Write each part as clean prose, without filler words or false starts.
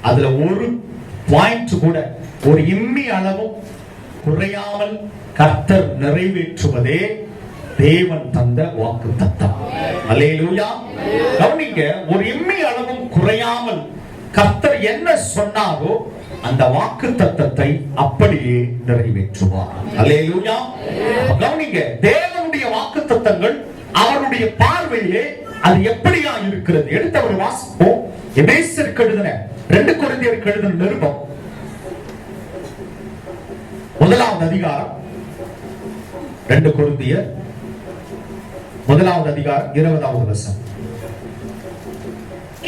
அதுல ஒரு பாயிண்ட் கூட, ஒரு இம்மி அளவும் குறையாமல் கர்த்தர் நிறைவேற்றுவதே தேவன் தந்த வாக்குத்தத்தம். அல்லேலூயா. கவனிங்க, ஒரு இம்மி அளவும் குறையாமல் கர்த்தர் என்ன சொன்னாரோ அந்த வாக்குத்தத்தத்தை அப்படியே நிறைவேற்றுவார். அல்லேலூயா. கவனிங்க, தேவனுடைய வாக்குத்தத்தங்கள் அவருடைய பார்வையிலே அது எப்படியா இருக்கிறது? எடுத்து அவர் வாசிப்போம். எபேசியருக்கு எழுதின 2 கொரிந்தியருக்கு எழுதின நிருபம் 1வது அதிகாரம், 2 கொரிந்தியர் 1வது அதிகாரம் 20வது வசனம்.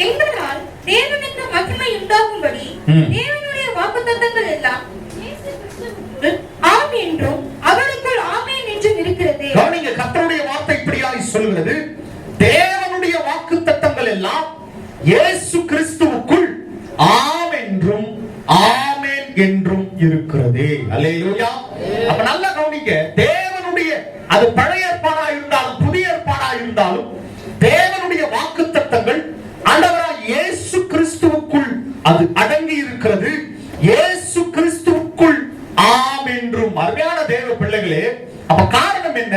எங்களால் தேவனுக்கு மகிமை உண்டாகும்படி தேவனுடைய வாக்குத்தத்தங்கள் எல்லாம் ஆம் என்றும் அவருக்குள் ஆமென் என்றும் இருக்கிறது. கவனிங்க, கர்த்தருடைய வார்த்தை இப்படியாய் சொல்கிறது, தேவனுடைய வாக்குத்தத்தங்கள் எல்லாம் இயேசு கிறிஸ்துவுக்குள் ஆம் என்றும் ஆமென் என்றும் இருக்கிறது. அல்லேலூயா. அப்ப நல்லா கவனிங்க, தேவனுடைய, அது பழைய ஏற்பாடா இருந்தாலும் புதிய ஏற்பாடா இருந்தாலும் தேவனுடைய வாக்குத்தத்தங்கள் ஆண்டவராகிய இயேசு கிறிஸ்துவுக்குள் அது அடங்கி இருக்கிறது. இயேசு கிறிஸ்துவுக்குள் ஆம் என்றும். அருமையான தேவ பிள்ளைகளே, அப்ப காரணம் என்ன?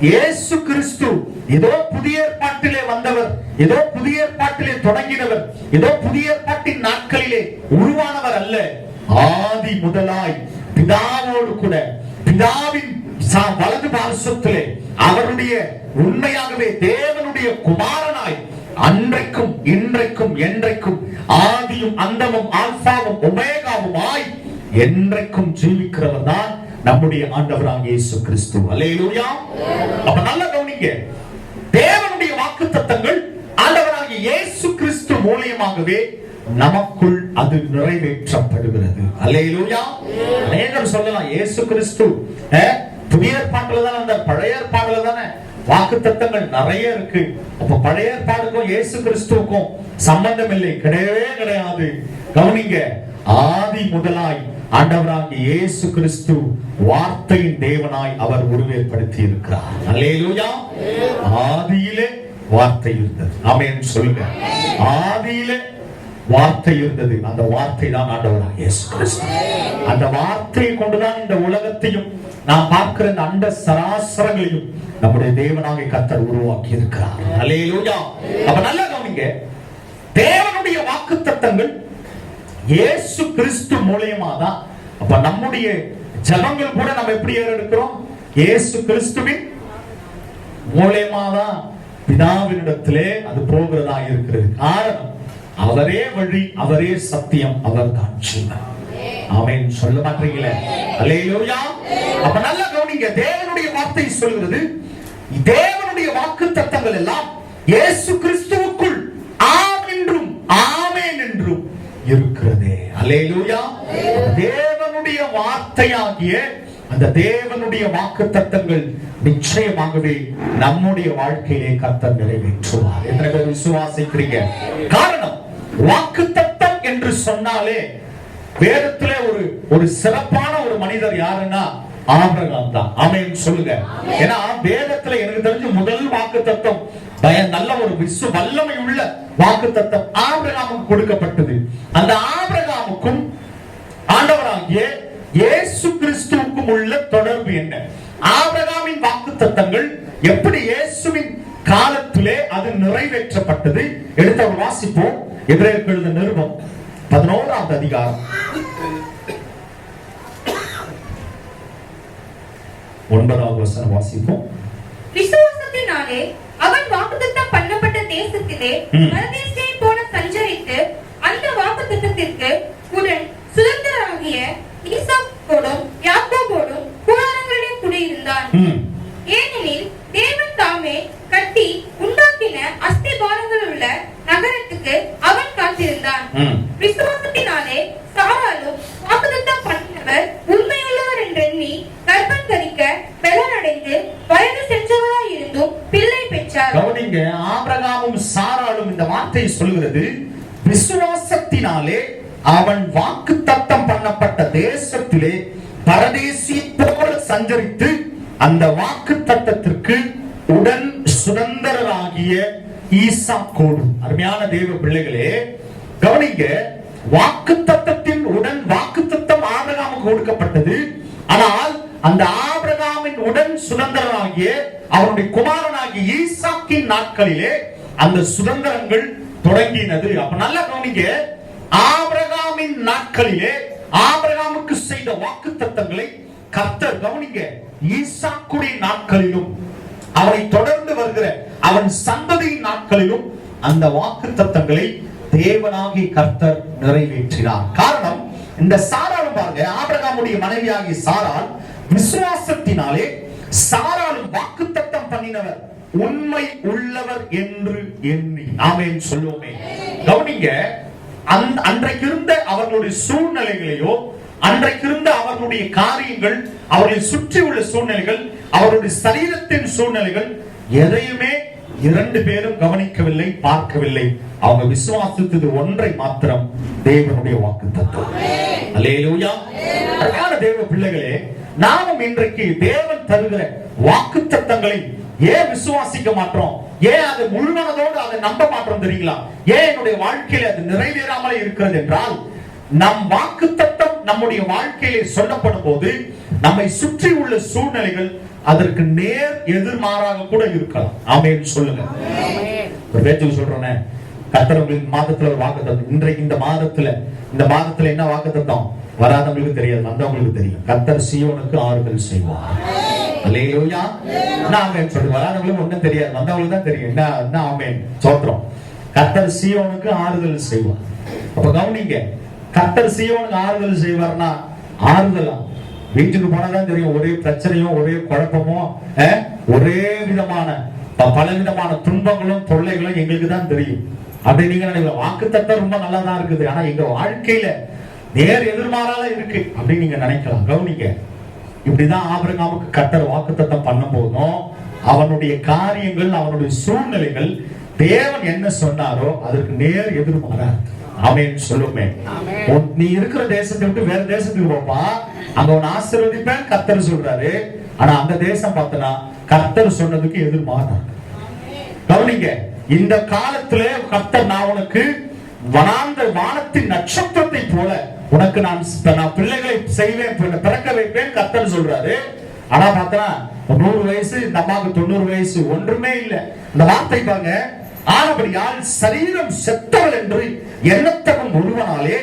இயேசு கிறிஸ்து ஏதோ புதிய ஏற்பாட்டிலே வந்தவர், ஏதோ புதிய ஏற்பாட்டிலே தொடங்கினவர், ஏதோ புதிய ஏற்பாட்டின் நாட்களிலே உருவானவர் அல்ல. ஆதி முதலாய் பிதாவோடு கூட, பிதாவின் வலது பார்சத்திலே அவருடைய உண்மையாகவே தேவனுடைய குமாரனாய் அன்றைக்கும் இன்றைக்கும் என்றைக்கும் ஆதியும் அந்தமும் ஆல்பாவும் ஒமேகாவுமாய் என்றைக்கும் ஜீவிக்கிறவர் தான் நம்முடைய ஆண்டவராகிய இயேசு கிறிஸ்து. அல்லேலூயா. அப்ப நல்லா கவனிங்க, தேவனுடைய வாக்குத்தத்தங்கள் ஆண்டவராகிய இயேசு கிறிஸ்து மூலமாகவே நமக்குள் அது நிறைவேற்றப்படுகிறது. அல்லேலூயா. அநேகர் சொல்லலாம், இயேசு கிறிஸ்து புதிய ஏற்பாட்டுல தானே, அந்த பழைய ஏற்பாடுல தானே வாக்குத்தத்தங்கள் நிறைய இருக்கு. அப்ப பழைய ஏற்பாடுக்கும் இயேசு கிறிஸ்துவுக்கும் சம்பந்தம் இல்லை. கிடையவே கிடையாது. கவனிங்க, ஆதி முதலாய் ஆண்டவராகிய இயேசு கிறிஸ்து வார்த்தையின் தேவனாய் அவர் உருவேற்படுத்தி இருக்கிறார். அல்லேலூயா. ஆதியிலே வார்த்தை இருந்தது. ஆமென் சொல்லுங்க. ஆதியிலே வார்த்தை இருந்தது. அந்த வார்த்தை தான் ஆண்டவராகிய இயேசு கிறிஸ்து. அந்த வார்த்தையை கொண்டுதான் இந்த உலகத்தையும் நாம் பார்க்கிற இந்த அண்ட சராசரங்களையும் நம்முடைய தேவனாகிய கர்த்தர் உருவாக்கி இருக்கிறார். அல்லேலூயா. அப்ப நல்லா கவனிங்க, தேவனுடைய வாக்குத்தத்தங்கள் இயேசு கிறிஸ்து மூலமா தான். அப்ப நம்முடைய ஜெபங்கள் கூட நம்ம எப்படி ஏறெடுக்கிறோம்? இயேசு கிறிஸ்துவின் மூலமா தான் பிதாவினிடத்திலே அது போகிறதா இருக்கிறது. காரணம், அவரே வழி, அவரே சத்தியம், அவர் தான் ஜீவன். ஆமென் சொல்ல மாட்டீங்களே? அல்லேலூயா. அப்ப நல்லா கவனிங்க, தேவனுடைய வார்த்தை சொல்கிறது, தேவனுடைய வாக்குத்தத்தங்கள் எல்லாம் இயேசு கிறிஸ்துவுக்குள் ஆம் என்றும் ஆமென் என்றும் இருக்கிறது. அல்லேலூயா. தேவனுடைய வார்த்தையாகிய அந்த தேவனுடைய வாக்குத்தத்தங்கள் நிச்சயமாகவே நம்முடைய வாழ்க்கையிலே கர்த்தர் நிறைவேற்றுவார் என்று விசுவாசிக்கிறீங்க. காரணம், வாக்குத்தத்தம் என்று சொன்னாலே வேதத்திலே ஒரு சிறப்பான ஒரு மனிதர் யாருன்னா ஆபிரகாம் தான். ஆமென் சொல்லுங்க. ஏன்னா வேதத்துல எனக்கு தெரிஞ்ச முதல் வாக்குத்தத்தம், நல்ல ஒரு வல்லமை உள்ள வாக்குத்தத்தம் ஆபிரகாமுக்கு கொடுக்கப்பட்டது. அந்த ஆபிரகாமுக்கும் ஆண்டவராகிய இயேசு கிறிஸ்துவுக்கும் உள்ள தொடர்பு என்ன? ஆபிரகாமின் வாக்குத்தத்தங்கள் எப்படி இயேசுவின் காலத்திலே அது நிறைவேற்றப்பட்டது? எடுத்து அவர் வாசிப்போம். எபிரேயருக்கு எழுதின நிருபம் 11வது அதிகாரம் 9வது வசனம் வாசிப்போம். விசுவாசத்தினாலே அவன் வாக்குத்தத்தம் பண்ணப்பட்ட தேசத்திலே பரதேசியை போல சஞ்சரித்து அந்த வாக்குத்தத்தத்திற்கு உடன் சுதந்திரராகிய ஈசாக்கோடும் யாக்கோபோடும் கூடாரங்களிலே குடியிருந்தான். ஏனெனில் தேவன் தாமே கட்டி உண்டாக்கின அஸ்திபாரங்கள் உள்ள நகரத்துக்கு அவன் காத்திருந்தான். விசுவாசத்தினாலே சாராளும் வாக்குத்தத்தம் பண்ணினவர் உண்மையுள்ளவர் என்றெண்ணி கர்ப்பம் தரிக்க பெலனடைந்து வயது சென்றவராய் இருந்தும் பிள்ளை பெற்றார். கவனிங்க, ஆபிரகாமும் சாராளும் இந்த வார்த்தை சொல்கிறது, விசுவாசத்தினாலே அவன் வாக்குத்தத்தம் பண்ணப்பட்ட தேசத்திலே பரதேசி போல சஞ்சரித்து அந்த வாக்குத்தத்தத்திற்கு உடன் சுதந்திரராகிய ஈசாக்கோடு. அருமையான தேவ பிள்ளைகளே, கவனிங்க, வாக்குத்தத்தத்தின் உடன் வாக்குத்தத்தம் ஆபிரகாமுக்கு கொடுக்கப்பட்டது. ஆனால் அந்த ஆபிரகாமின் உடன் சுதந்திரனாகிய அவருடைய குமாரனாகிய ஈசாக்கின் நாட்களிலே அந்த சுதந்திரங்கள் தொடங்கினது. அப்ப நல்லா கவனிங்க, ஆபிரகாமின் நாட்களிலே ஆபிரகாமுக்கு செய்த வாக்குத்தத்தங்களை கர்த்தர், கவனிங்க, ஈசாக்குடைய நாட்களிலும் அவனை தொடர்ந்து வருகிற அவன் சந்ததியின் நாட்களிலும் அந்த வாக்குத்தத்தங்களை தேவனாகிய கர்த்தர் நிறைவேற்றினார். காரணம், இந்த சாராளும் பாருங்க, ஆபிரகாமுடைய மனைவியாகிய சாராள் விசுவாசத்தினாலே சாராளும் வாக்குத்தத்தம் பண்ணினவர் உண்மை உள்ளவர் என்று எண்ணி. ஆமென் சொல்லுவோமே. கவனிங்க, அன்றைக்கு இருந்த அவர்களுடைய சூழ்நிலைகளையோ, அன்றைக்கு இருந்த அவர்களுடைய காரியங்கள், அவர்களை சுற்றி உள்ள சூழ்நிலைகள், அவருடைய சரீரத்தின் சூழ்நிலைகள் எதையுமே இரண்டு பேரும் கவனிக்கவில்லை, பார்க்கவில்லை. அவங்க விசுவாசித்தது ஒன்றை மாத்திரம், தேவனுடைய வாக்குத்தத்தம். அல்லேலூயா. அருமையான தேவ பிள்ளைகளே, நாமும் இன்றைக்கு தேவன் தருகிற வாக்குத்தத்தங்களை ஏன் விசுவாசிக்க மாட்டோம்? ஏன் அது முழுமனதோடு அதை நம்ப மாட்டோம் தெரியுங்களா? ஏன் என்னுடைய வாழ்க்கையில அது நிறைவேறாமலே இருக்கிறது என்றால், நம் வாக்குத்தத்தம் நம்முடைய வாழ்க்கையிலே சொல்லப்படும் போது நம்மை சுற்றி உள்ள சூழ்நிலைகள் அதற்கு நேர் எதிர்மாறாக கூட இருக்கலாம். ஆமென் சொல்லுங்க. ஒரு பேச்சுக்கு சொல்றேனே, கர்த்தர் உங்களுக்கு மாதத்துல ஒரு வாக்குத்தத்தம், இன்றைக்கு இந்த மாதத்துல என்ன வாக்குத்தத்தம் வராதவங்களுக்கு தெரியாது, வந்தவங்களுக்கு தெரியும். கர்த்தர் சீயோனுக்கு ஆறுதல் செய்வார். அல்லேலூயா. ஆமென் சொல்லுங்க. வராதவங்களுக்கு ஒண்ணும் தெரியாது, வந்தவங்களுக்கு தான் தெரியும். என்ன ஆமென் சோத்திரம். கர்த்தர் சீயோனுக்கு ஆறுதல் செய்வார். அப்ப கவனிங்க, கர்த்தர் சீயோனுக்கு ஆறுதல் செய்வார்னா, ஆறுதலா வீட்டுக்கு போனாதான் தெரியும். ஒரே பிரச்சனையும் ஒரே குழப்பமும் ஒரே விதமான பல விதமான துன்பங்களும் தொல்லைகளும் எங்களுக்கு தான் தெரியும். அப்படி நீங்க நினைக்கலாம், வாக்குத்தத்தம் ரொம்ப நல்லா தான் இருக்குது, ஆனா எங்க வாழ்க்கையில நேர் எதிர்மாறாக இருக்கு அப்படின்னு நீங்க நினைக்கலாம். கவனிங்க, இப்படிதான் ஆபிரகாமுக்கு கர்த்தர் வாக்குத்தத்தம் பண்ணும் போதும் அவனுடைய காரியங்கள், அவனுடைய சூழ்நிலைகள் தேவன் என்ன சொன்னாரோ அதற்கு நேர் எதிர்மாறா. ஆமென் சொல்லுமே. நீ இருக்கிற தேசத்தை விட்டு வேற தேசத்துக்கு போப்பா, அங்க உன்னை ஆசீர்வதிப்பேன் கர்த்தர் சொல்றாரு. ஆனா அந்த தேசம் பார்த்தனா கர்த்தர் சொன்னதுக்கு எதிர்மாறா. கவனிங்க, இந்த காலத்திலே கர்த்தர், நான் உனக்கு வானத்தின் நட்சத்திரத்தை போல உனக்கு நான் பிள்ளைகளை செய்வேன், பிறக்க வைப்பேன் கர்த்தர் சொல்றாரு. ஆனா பார்த்தனா 100 வயசு, இந்த அம்மாவுக்கு 90 வயசு, ஒன்றுமே இல்லை. இந்த வார்த்தை பாருங்க, ஆனபடியால் சரீரம் செத்தவள் என்று எண்ணத்தவன் ஒருவனாலே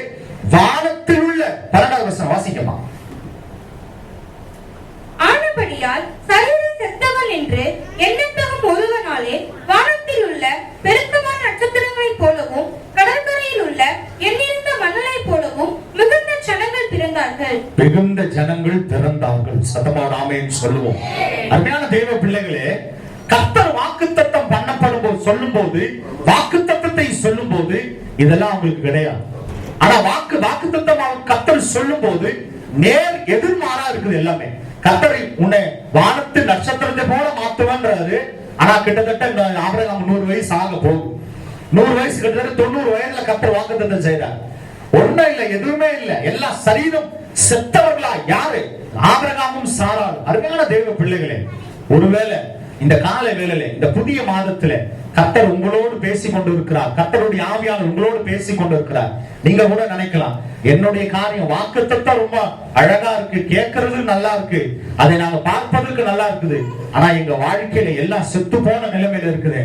வானத்தில் உள்ள 12வது வசனம் வாசிக்கமா. ஆனபடியால் சரீரம் செத்தவள் என்று எண்ணத்தவன் ஒருவனாலே வானத்தில் உள்ள பெருக்கமான நட்சத்திரங்களைப் போலவும் கடற்கரையில் உள்ள எண்ணிருந்த மணலைப் போலவும் மிகுந்த ஜனங்கள் பிறந்தார்கள். மிகுந்த ஜனங்கள் பிறந்தார்கள். சத்தமாக ஆமென் சொல்லுவோம். அருமையான தேவ பிள்ளைகளே, கர்த்தர் வாக்குத்தத்தம் பண்ணப்படும் போது, சொல்லும் போது, வாக்குத்தத்தத்தை சொல்லும் போது இதெல்லாம் அவங்களுக்கு கிடையாது. ஆனா வாக்குத்தத்தம் கர்த்தர் சொல்லும் போது நேர் எதிர்மாறா இருக்குது எல்லாமே. கர்த்தரை உன்னை வானத்து நட்சத்திரத்தை போல மாத்துவன்றாரு. ஆனா கிட்டத்தட்ட ஆபிரகாம் 100 வயசு ஆக போகுது. 100 வயசு கிட்டத்தட்ட 90 வயதுல கர்த்தர் வாக்குத்தத்தம் செய்தார். ஒண்ணும் இல்ல, எதுவுமே இல்ல, எல்லா சரீரம் செத்தவர்களா. யாரு? ஆபிரகாமும் சாராளும். அருமையான தேவ பிள்ளைகளே, ஒருவேளை இந்த கால வேளையில, இந்த புதிய மாதத்துல கர்த்தர் உங்களோடு பேசிக் கொண்டிருக்கிறார். கர்த்தருடைய ஆவியானவர் உங்களோடு பேசிக் கொண்டிருக்கிறார். நீங்க கூட நினைக்கலாம், என்னுடைய காரியம் வாக்குத்தத்தம் ரொம்ப அழகா இருக்கு, கேட்கறது நல்லா இருக்கு, அதை நாங்க பார்ப்பதற்கு நல்லா இருக்குது, ஆனா எங்க வாழ்க்கையில எல்லாம் செத்து போன நிலைமையில இருக்குது.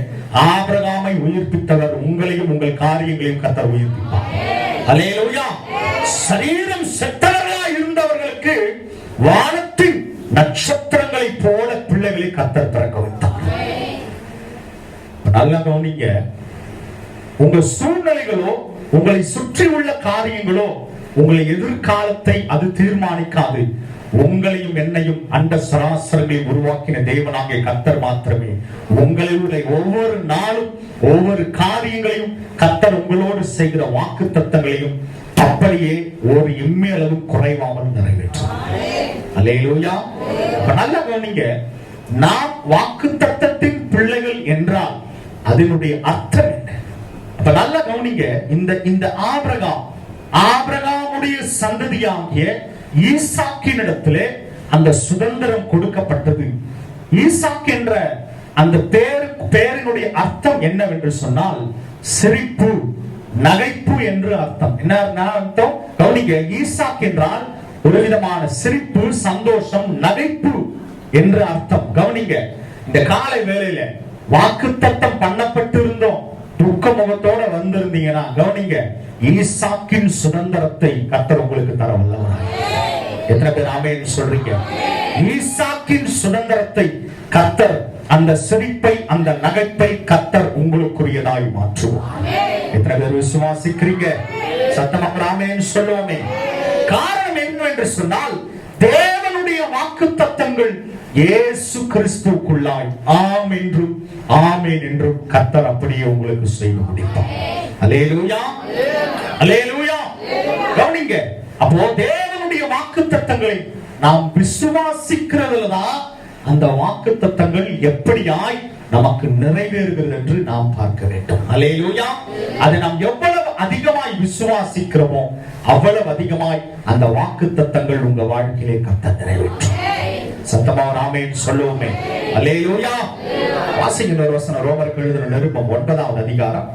ஆபிரகாமை உயிர்ப்பித்தவர் உங்களையும் உங்கள் காரியங்களையும் கர்த்தர் உயிர்ப்பிப்பார். அல்லேலூயா. சரீரம் செத்தவர்களா இருந்தவர்களுக்கு வானத்தின் நட்சத்திரங்களை போல பிள்ளைகளை கர்த்தர் பிறக்க வைத்தார். நல்லா கவனிங்க, உங்க சூழ்நிலைகளோ, உங்களை சுற்றி உள்ள காரியங்களோ உங்களை எதிர்காலத்தை அது தீர்மானிக்காது. உங்களையும் என்னையும் அண்ட சராசரங்களை உருவாக்கின தேவனாகிய கர்த்தர் மாத்திரமே உங்களுடைய ஒவ்வொரு நாளும் ஒவ்வொரு காரியங்களையும் கர்த்தர் உங்களோடு செய்கிற வாக்குத்தத்தங்களையும் அப்படியே ஒரு இம்மையளவு குறைவாமல் நிறைவேற்றும். அல்லேலூயா. நல்லா கவனிங்க, நாம் வாக்குத்தத்தத்தின் பிள்ளைகள் என்றால் அதனுடைய அர்த்தம் என்ன? அப்ப நல்லா கவனிங்க, இந்த ஆபிரகாமுடைய சந்ததியாகிய ஈசாக்கினிடத்திலே அந்த சுதந்திரம் கொடுக்கப்பட்டது. ஈசாக் என்ற அந்த பேரினுடைய அர்த்தம் என்னவென்று சொன்னால் சிரிப்பு, நகைப்பு என்று அர்த்தம். என்ன அர்த்தம் கவனிக்க, ஈசாக் என்றால் ஒரு விதமான சிரிப்பு, சந்தோஷம், நகைப்பு என்று அர்த்தம். கவனிங்க, இந்த காலை வேளையில வாக்குத்தத்தம் பண்ணப்பட்டு இருந்தோம், துக்க முகத்தோட வந்திருந்தீங்கன்னா கவனிங்க, ஈசாக்கின் சுதந்திரத்தை கர்த்தர் உங்களுக்கு தர வல்லவராய். எத்தனை பேர் ஆமென் சொல்றீங்க? ஈசாக்கின் சுதந்திரத்தை கர்த்தர், அந்த சிரிப்பை, அந்த நகைப்பை கர்த்தர் உங்களுக்குரியதாய் மாற்றுவார். எத்தனை பேர் விசுவாசிக்கிறீங்க? சத்தமாக ஆமென் சொல்லுவோமே. காரணம் என்ன என்று சொன்னால், தேவனுடைய வாக்குத்தத்தங்கள் இயேசு கிறிஸ்துவுக்குள்ளாய் ஆம் என்றும் ஆமென் என்றும் கர்த்தர் அப்படியே உங்களுக்கு செய்து முடிப்பார். அல்லேலூயா, அல்லேலூயா. கவனிங்க, அப்போ தேவனுடைய வாக்குத்தத்தங்களை நாம் விசுவாசிக்கிறதுல தான் அந்த வாக்குத்தத்தங்கள் எப்படியாய் நமக்கு நிறைவேறுகிறது என்று நாம் பார்க்க வேண்டும். அல்லேலூயா. அதை நாம் எவ்வளவு அதிகமாய் விசுவாசிக்கிறோமோ அவ்வளவு அதிகமாய் அந்த வாக்குத்தத்தங்கள் உங்க வாழ்க்கையிலே கர்த்தர் நிறைவேற்றும். சத்தமா ஆமென் சொல்லுவோமே. அல்லேலூயா. வாசிங்க ஒரு வசனம், ரோமருக்கு எழுதின நிருபம் 9வது அதிகாரம்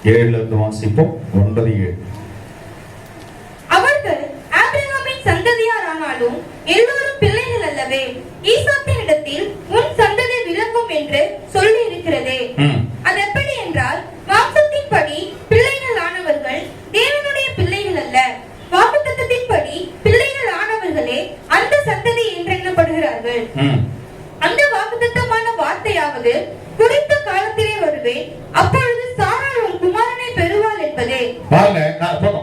7 இருந்து வாசிப்போம். 9:7. அவர்கள் ஆபிரகாமின் சந்ததியாரானாலும் எல்லோரும் பிள்ளைகள் அல்லவே, ஈசாக்கினிடத்தில் உன் சந்ததி விளங்கும் என்று சொல்லி இருக்கிறதே. அது எப்படி என்றால், மாம்சத்தின்படி பிள்ளைகள் ஆனவர்கள் தேவனுடைய பிள்ளைகள் அல்ல, வாக்குத்தத்தத்தின்படி பிள்ளைகள் ஆனவர்களே அந்த சந்ததி என்று எண்ணப்படுகிறார்கள். அந்த வாக்குத்தத்தமான வார்த்தையாவது, குறித்த காலத்திலே வருவேன், அப்பொழுது சாராள் ஒரு குமாரனை பெறுவாள் என்பதே.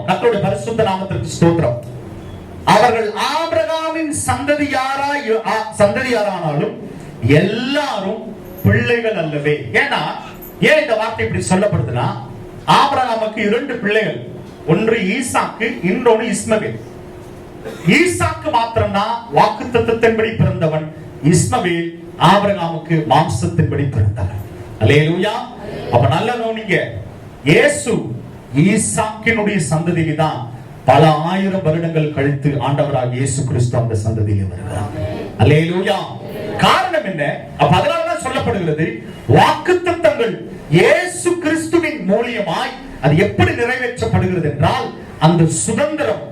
கர்த்தருடைய பரிசுத்த நாமத்திற்கு ஸ்தோத்திரம். அவர்கள் ஆபிரகாமின் சந்ததியாரானாலும் எல்லாரும் பிள்ளைகள் அல்லவே. ஏன்னா ஏன் இந்த வார்த்தை இப்படி சொல்லப்படுதுன்னா, ஆபிரகாமுக்கு 2 பிள்ளைகள், ஒன்று ஈசாக்கு, இன்னொன்று இஸ்மவேல். ஈசாக்கு மாத்திரம்தான் வாக்குத்தத்தத்தின்படி பிறந்தவன், இஸ்மவேல் ஆபிரகாமுக்கு மாம்சத்தின்படி பிறந்தவன். அல்லேலூயா. அப்ப நல்ல கவனிங்க, இயேசு ஈசாக்கினுடைய சந்ததியில தான் பல ஆயிரம் வருடங்கள் கழித்து ஆண்டவராக இயேசு கிறிஸ்து அந்த சந்ததியில வருகிறார். அல்லேலூயா. காரணம் என்ன? அப்ப அதனாலதான் சொல்லப்படுகிறது, வாக்குத்தத்தங்கள் இயேசு கிறிஸ்துவின் மூலியமாய் அது எப்படி நிறைவேற்றப்படுகிறது என்றால், அந்த சுதந்திரம்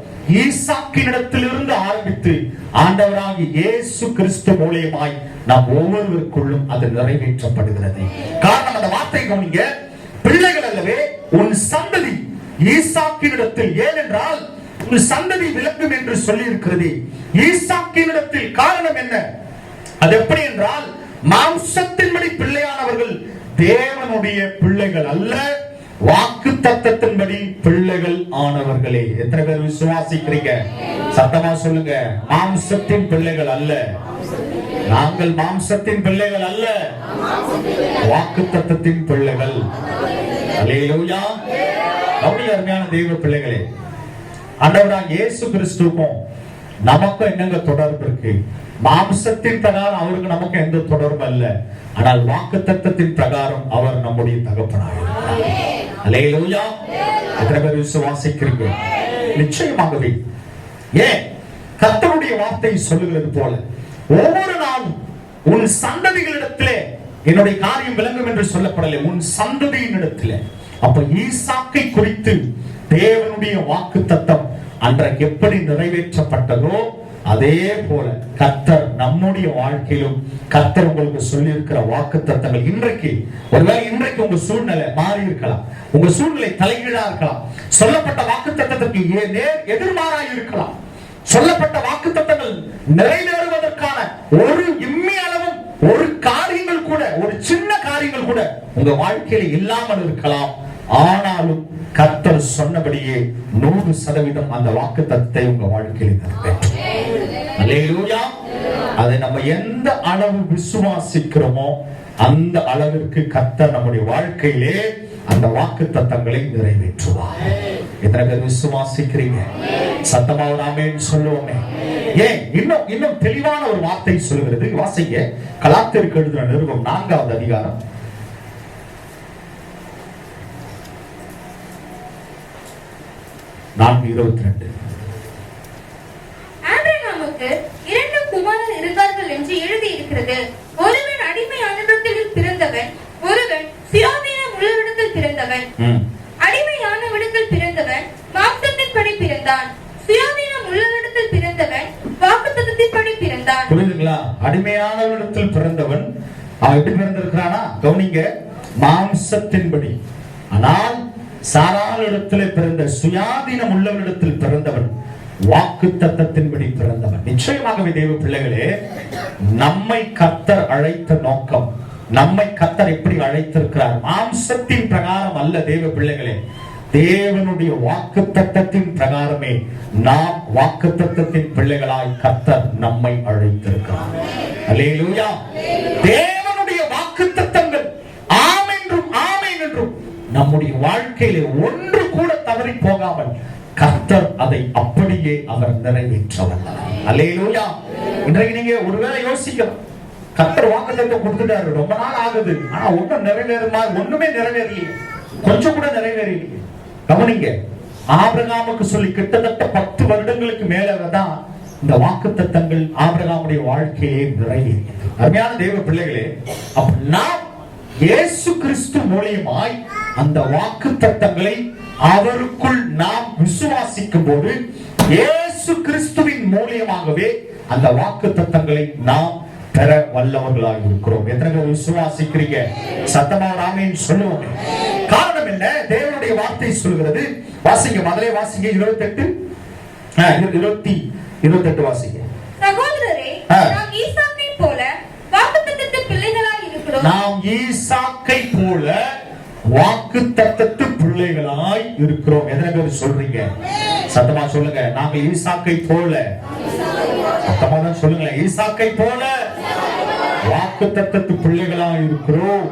ஈசாக்கினிடத்திலிருந்து ஆரம்பித்து ஆண்டவராகிய இயேசு கிறிஸ்து மூலியமாய் நாம் ஒவ்வொருவருக்குள்ளும் அது நிறைவேற்றப்படுகிறது. காரணம், அந்த வார்த்தை கவனிங்க, பிள்ளைகள் அல்லவே உன் சந்ததி ஈசாக்கினிடத்தில். ஏனென்றால் உன் சந்ததி விளங்கும் என்று சொல்லி இருக்கிறது ஈசாக்கினிடத்தில். காரணம் என்ன? அது எப்படி என்றால், மாம்சத்தின்படி பிள்ளையானவர்கள் தேவனுடைய பிள்ளைகள் அல்ல, வாக்குத்தத்தத்தின்படி பிள்ளைகள் ஆனவர்களே. எத்தனை பேர் விசுவாசிக்கிறீங்க? சத்தமா சொல்லுங்க. மாம்சத்தின் பிள்ளைகள் அல்ல, நாங்கள் மாம்சத்தின் பிள்ளைகள் அல்ல, வாக்குத்தத்தத்தின் பிள்ளைகள். அல்லேலூயா. அருமையான தெய்வ பிள்ளைகளே, ஆண்டவராகிய இயேசு கிறிஸ்துவுக்கும் நமக்கும் என்னங்க தொடர்பு இருக்கு? மாம்சத்தின் பிரகாரம் அவருக்கு நமக்கு எந்த தொடர்பு அல்ல, ஆனால் வாக்குத்தத்தத்தின் பிரகாரம் அவர் நம்முடைய தகப்பனாக இருக்கிறார். அல்லேலூயா. எத்தனை பேர் விசுவாசிக்கிறீங்க? நிச்சயமாகவே. ஏன் கர்த்தருடைய வார்த்தை சொல்லுகிறது போல, ஒவ்வொரு நாளும் உன் சந்ததிகளிடத்திலே என்னுடைய காரியம் விளங்கும் என்று சொல்லப்படலை, உன் சந்ததியின் இடத்திலே. அப்ப ஈசாக்கை குறித்து தேவனுடைய வாக்குத்தத்தம் அன்றைக்கு எப்படி நிறைவேற்றப்பட்டதோ அதே போல கர்த்தர் நம்முடைய வாழ்க்கையிலும் கர்த்தர் உங்களுக்கு சொல்லி இருக்கிற வாக்குத்தத்தங்கள் இன்றைக்கு, ஒருவேளை இன்றைக்கு உங்க சூழ்நிலை மாறி இருக்கலாம், உங்க சூழ்நிலை தலைகீழா இருக்கலாம், சொல்லப்பட்ட வாக்குத்தத்தத்திற்கு எதிர்மாறாய் இருக்கலாம், சொல்லப்பட்ட வாக்குத்தத்தங்கள் நிறைவேறுவதற்கான ஒரு இம்மி அளவும் ஒரு காரியங்கள் கூட, ஒரு சின்ன காரியங்கள் கூட உங்க வாழ்க்கையில இல்லாமல் இருக்கலாம். ஆனாலும் கர்த்தர் சொன்னபடியே 100% அந்த வாக்குத்தத்தத்தை உங்க வாழ்க்கையில் நிறைவேற்றும். அல்லேலூயா. அதை நம்ம எந்த அளவு விசுவாசிக்கிறோமோ அந்த அளவிற்கு கர்த்தர் நம்முடைய வாழ்க்கையிலே அந்த வாக்குத்தத்தங்களை நிறைவேற்றுவார். எத்தனை பேர் விசுவாசிக்கிறீங்க? சத்தமா ஆமென் சொல்லுவோமே. ஏன் இன்னும் தெளிவான ஒரு வார்த்தை சொல்லுகிறது. வாசிங்க, கலாத்தியருக்கு எழுதின நிருபம் 4வது அதிகாரம் 4:22. ஆபிரகாமுக்கு 2 குமாரர் இருந்தார்கள் என்று எழுதி இருக்கிறது. ஒருவன் அடிமை அனுபவத்தில் பிறந்தவன், பிறந்தவன். அடிமையானவனிடத்தில் பிறந்தவன் மாம்சத்தின்படி பிறந்தான். சுயாதீனம் உள்ளவனிடத்தில் பிறந்தவன் வாக்குத்தத்தத்தின்படி பிறந்தான். புரியுதுங்களா? அடிமையானவனிடத்தில் பிறந்தவன் அவன் எப்படி பிறந்திருக்கிறானா? கவனிங்க, மாம்சத்தின்படி. ஆனால் சாராளிடத்திலே பிறந்த சுயாதீனம் உள்ளவனிடத்தில் பிறந்தவன் வாக்குத்தத்தத்தின்படி பிறந்தவன். நிச்சயமாகவே தேவ பிள்ளைகளே, நம்மை கர்த்தர் அழைத்த நோக்கம், நம்மை கர்த்தர் எப்படி அழைத்திருக்கிறார்? மாம்சத்தின் பிரகாரம் அல்ல தேவ பிள்ளைகளே, தேவனுடைய வாக்குத்தத்தத்தின் பிரகாரமே நாம் வாக்குத்தத்தத்தின் பிள்ளைகளாய் கர்த்தர் நம்மை அழைத்திருக்கிறார். அல்லேலூயா. தேவனுடைய வாக்குத்தத்தங்கள் ஆம் என்றும் ஆமென் என்றும் நம்முடைய வாழ்க்கையிலே ஒன்று கூட தவறி போகாமல் கர்த்தர் அதை அப்படியே அவர் நிறைவேற்றவர். அல்லேலூயா. இன்றைக்கு நீங்க ஒருவேளை யோசிக்கலாம், கர்த்தர் வாக்குத்தத்தம் கொடுத்துட்டாரு, ரொம்ப நாள் ஆகுது, ஆனா ஒன்னும் நிறைவேறுமா? ஒண்ணுமே நிறைவேறலையே, கொஞ்சம் கூட நிறைவேறலையே. கவனிங்க, ஆபிரகாமுக்கு சொல்லி கிட்டத்தட்ட 10 வருடங்களுக்கு மேலதான் இந்த வாக்குத்தத்தங்கள் ஆபிரகாமுடைய வாழ்க்கையை நிறைவேறியது. அருமையான தேவ பிள்ளைகளே, அப்ப நாம் இயேசு கிறிஸ்து மூலமாய் அந்த வாக்குத்தத்தங்களை அவருக்குள் நாம் விசுவாசிக்கும் போது இயேசு கிறிஸ்துவின் மூலமாகவே அந்த வாக்குத்தத்தங்களை நாம் பெற வல்லவர்களாக இருக்கிறோம். எத்தனை பேர் விசுவாசிக்கிறீங்க? சத்தமா ஆமென் சொல்லுவோம். காரணம் என்ன? தேவனுடைய வார்த்தை சொல்கிறது. வாசிங்க, முதலே வாசிங்க, 28 வாசிங்க. சகோதரரே, நாம் ஈசாக்கை போல வாக்குத்தத்தத்து பிள்ளைகளாய் இருக்கிறோம். நாம் ஈசாக்கை போல வாக்குத்தத்தத்து பிள்ளைகளாய் இருக்கிறோம். எத்தனை பேர் சொல்றீங்க? சத்தமா சொல்லுங்க. நாங்க ஈசாக்கை போல, சத்தமா தான் சொல்லுங்க, ஈசாக்கை போல வாக்குத்தத்தத்து பிள்ளைகளாய் இருக்கிறோம்.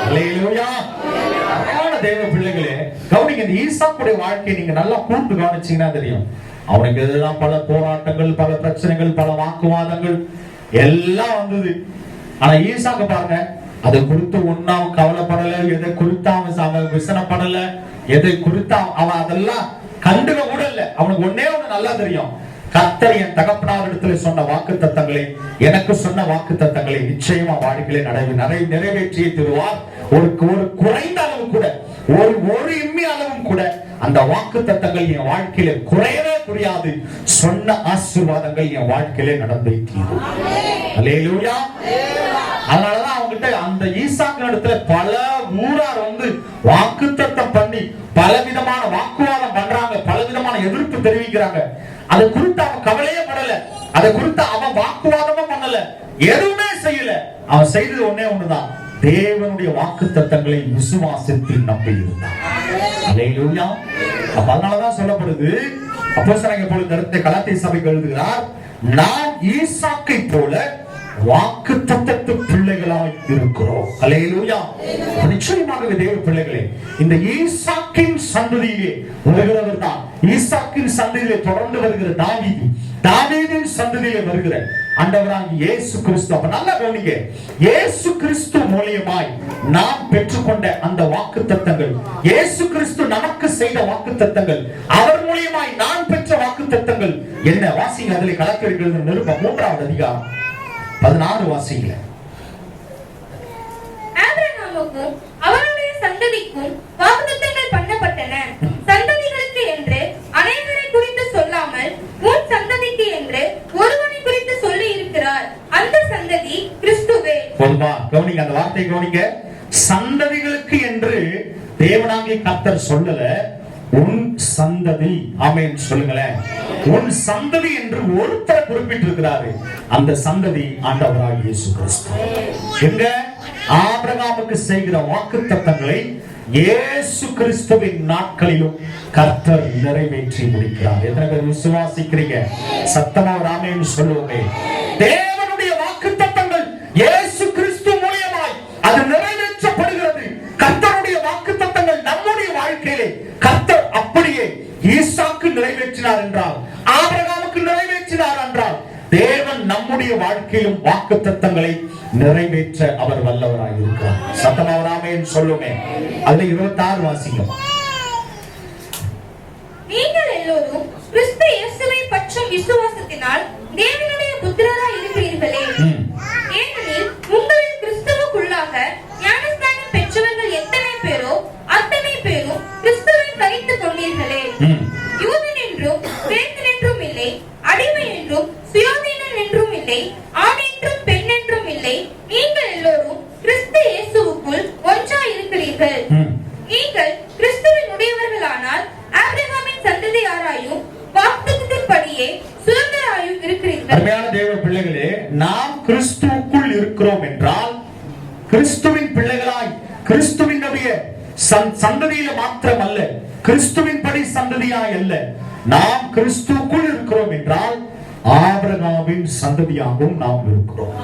அல்லேலூயா. தேவ பிள்ளைகளே, கவனிங்க, இந்த ஈசாக்குடைய வாழ்க்கையை நீங்க நல்லா கூர்ந்து கவனிச்சீங்கன்னா தெரியும். அவனுக்கு எல்லாம் பல போராட்டங்கள், பல பிரச்சனைகள், பல வாக்குவாதங்கள் எல்லாம் வந்தது. ஆனா ஈசாக்கு பாருங்க, அதை குறித்து ஒன்னாவும் கவலைப்படல, எதை குறித்து அவன் விசனப்படல, எதை குறித்து அவன் அதெல்லாம் கண்டுக கூட இல்ல. அவனுக்கு ஒன்னே ஒண்ணு நல்லா தெரியும், கர்த்தர் என் தகப்பனார் இடத்துல சொன்ன வாக்குத்தத்தங்களை, எனக்கு சொன்ன வாக்குத்தத்தங்களை நிச்சயமா வாழ்க்கையிலே நிறைவேற்றியே தருவார். ஒரு குறைந்த அளவு கூட, ஒரு இம்மி அளவும் கூட அந்த வாக்குத்தத்தங்கள் என் வாழ்க்கையில குறையவே குறையாது. சொன்ன ஆசீர்வாதங்கள் என் வாழ்க்கையிலே நடந்தே தீரும். அல்லேலூயா. அதனாலதான் அவங்கிட்ட அந்த ஈசாக்கு இடத்துல பல ஊரார் வந்து வாக்குத்தத்தம் பண்ணி பலவிதமான வாக்குவாதம் பண்றாங்க, பலவிதமான எதிர்ப்பு தெரிவிக்கிறாங்க. அதை குறித்து அவன் கவலையே படல, அதை குறித்து அவன் வாக்குவாதமும் பண்ணல, எதுவுமே செய்யல. அவன் செய்தது ஒன்னே ஒண்ணுதான், தேவனுடைய வாக்குத்தத்தங்களை விசுவாசித்து நம்பி இருந்தான். அல்லேலூயா. அதனாலதான் சொல்லப்படுது, அப்போஸ்தலனாகிய பவுல் இந்த இடத்தை கலாத்திய சபைக்கு எழுதுகிறார், நாம் ஈசாக்கை போல வாக்குத்தத்தத்து பிள்ளைகளாய் இருக்கிறோம். அல்லேலூயா. நிச்சயமாகவே தேவ பிள்ளைகளே, இந்த ஈசாக்கின் சந்ததியிலே வருகிறவர் தான், ஈசாக்கின் சந்ததியிலே தொடர்ந்து வருகிற தாவீது, தாவீதின் சந்ததியிலே வருகிற ஆண்டவராகிய இயேசு கிறிஸ்து. அப்ப நல்லா கவனிங்க, இயேசு கிறிஸ்து மூலமாய் நாம் பெற்றுக்கொண்ட அந்த வாக்குத்தத்தங்கள், இயேசு கிறிஸ்து நமக்கு செய்த வாக்குத்தத்தங்கள், அவர் மூலமாய் நான் பெற்ற வாக்குத்தத்தங்கள் என்ன? வாசிங்க, அதிலே கலாத்தியர்கள் நிருபம் 3வது அதிகாரம் 16 வாசிங்க. ஆபிரகாமுக்கும் அவருடைய சந்ததிக்கும் வாக்குத்தத்தங்கள் பண்ணப்பட்டன. சந்ததிகளுக்கு என்று அநேகரை குறித்து சொல்லாமல் உன் சந்ததிக்கு என்று ஒருவனை குறித்து சொல்லி இருக்கிறார். அந்த சந்ததி கிறிஸ்துவே. போதுமா? கவனிங்க, அந்த வார்த்தை கவனிங்க. சந்ததிகளுக்கு என்று தேவனாகிய கர்த்தர் சொல்லல, உன் சந்ததி. ஆமென் சொல்லுங்களேன். உன் சந்ததி என்று ஒருத்தர் குறிப்பிட்டிருக்கிறாரு. அந்த சந்ததி ஆண்டவராகிய இயேசு கிறிஸ்து. எங்க? ஆபிரகாமுக்கு செய்கிற வாக்குத்தத்தங்களை இயேசு கிறிஸ்துவின் நாட்களிலும் கர்த்தர் நிறைவேற்றி முடிக்கிறார். எத்தனை பேர் விசுவாசிக்கிறீங்க? சத்தமா ஆமென் சொல்லுவோமே. தேவனுடைய வாக்குத்தத்தங்கள் இயேசு கிறிஸ்து மூலமாய் அது நிறைவேற்றப்படுகிறது. கர்த்தருடைய வாக்குத்தத்தங்கள் நம்முடைய வாழ்க்கையிலே கர்த்தர் அப்படியே ஈசாக்கு நிறைவேற்றினார் என்றால், ஆபிரகாமுக்கு நிறைவேற்றினார் என்றால், தேவன் நம்முடைய வாழ்க்கையிலும் வாக்குத்தத்தங்களை நிறைவேற்ற அவர் வல்லவராக இருக்கிறார். சத்தமா ஆமென் சொல்லுமே. அதுல 26 வாசிங்க. நீங்கள் எல்லோரும் கிறிஸ்து இயேசுவை பற்றும் விசுவாசத்தினால் தேவனுடைய புத்திரராய் இருக்கிறீர்களே. ஏனெனில் உங்களில் கிறிஸ்துவுக்குள்ளாக ஞானஸ்நானம் பெற்றவர்கள் எத்தனை பேரோ யூதன் என்றும் கிரேக்கன் என்றும் இல்லை, அடிமை என்றும் சுயாதீனன் என்றும் இல்லை, ஆண் என்றும் பெண் என்றும் இல்லை, நீங்கள் எல்லோரும் கிறிஸ்து இயேசுவுக்குள் ஒன்றாய் இருக்கிறீர்கள். நீங்கள் கிறிஸ்துவின் உடையவர்களானால் ஆபிரகாமின் சந்ததியாராயும் வாக்குத்தத்தத்தின்படியே சுதந்திரராயும் இருக்கிறீர்கள். அருமையான தேவ பிள்ளைகளே, நாம் கிறிஸ்துவுக்குள் இருக்கிறோம் என்றால் கிறிஸ்துவின் பிள்ளைகளாய் கிறிஸ்துவினுடைய சந்ததியில மாத்திரம் அல்ல, கிறிஸ்துவின் படி சந்ததியாய் அல்ல, நாம் கிறிஸ்துவுக்குள் இருக்கிறோம் என்றால் ஆபிரகாமின் சந்ததியாகவும் நாம் இருக்கிறோம்.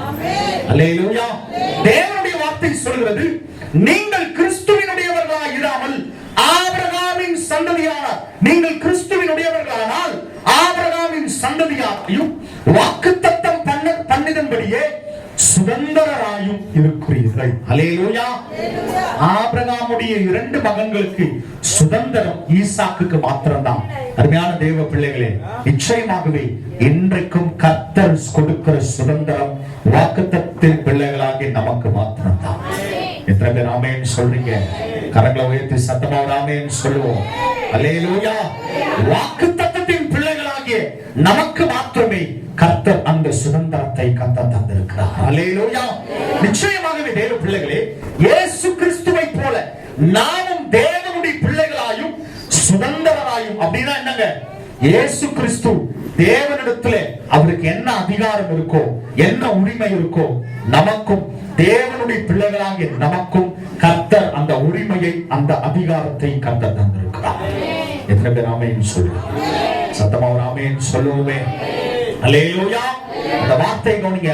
அல்லேலூயா. தேவனுடைய வார்த்தை சொல்கிறது, நீங்கள் கிறிஸ்துவினுடையவர்களாய் இராமல் ஆபிரகாமின் சந்ததியானார். நீங்கள் கிறிஸ்துவினுடையவர்களானால் ஆபிரகாமின் சந்ததியாரையும் வாக்குத்தத்தம் பண்ணிதன்படியே சுதந்திரராயும் இருக்கிறீர்கள். அல்லேலூயா. ஆபிரகாமுடைய 2 மகன்களுக்கு சுதந்திரம் ஈசாக்குக்கு மாத்திரம்தான். அருமையான தேவ பிள்ளைகளே, நிச்சயமாகவே இன்றைக்கும் கர்த்தர் கொடுக்கிற சுதந்திரம் வாக்குத்தத்தின் பிள்ளைகளாகி நமக்கு மாத்திரம்தான். எத்தனை பேர் ஆமென் சொல்றீங்க? கரங்களை உயர்த்தி சத்தமா ஆமென் சொல்லுவோம். அல்லேலூயா. வாக்குத்தத்தத்தின் பிள்ளைகளாகிய நமக்கு மாத்திரமே கர்த்தர் அந்த சுதந்திரத்தை கர்த்தர் தந்திருக்கிறார். அல்லேலூயா. நிச்சயமாகவே தேவ பிள்ளைகளே, இயேசு கிறிஸ்துவை போல நாமும் தேவனுடைய பிள்ளைகளாயும் சுதந்திரராயும். அப்படின்னா என்னங்க? இயேசு கிறிஸ்து தேவனிடத்திலே அவருக்கு என்ன அதிகாரம் இருக்கோ, என்ன உரிமை இருக்கோ, நமக்கும் தேவனுடைய பிள்ளைகளாகிய நமக்கும் கர்த்தர் அந்த உரிமையை, அந்த அதிகாரத்தை கர்த்தர் தந்திருக்கிறார். எத்தனை பேர் ஆமென் சொல்லுவோம்? சத்தமா ஒரு ஆமென் சொல்லுவோமே. அல்லேலூயா. அந்த வார்த்தை கவனிங்க.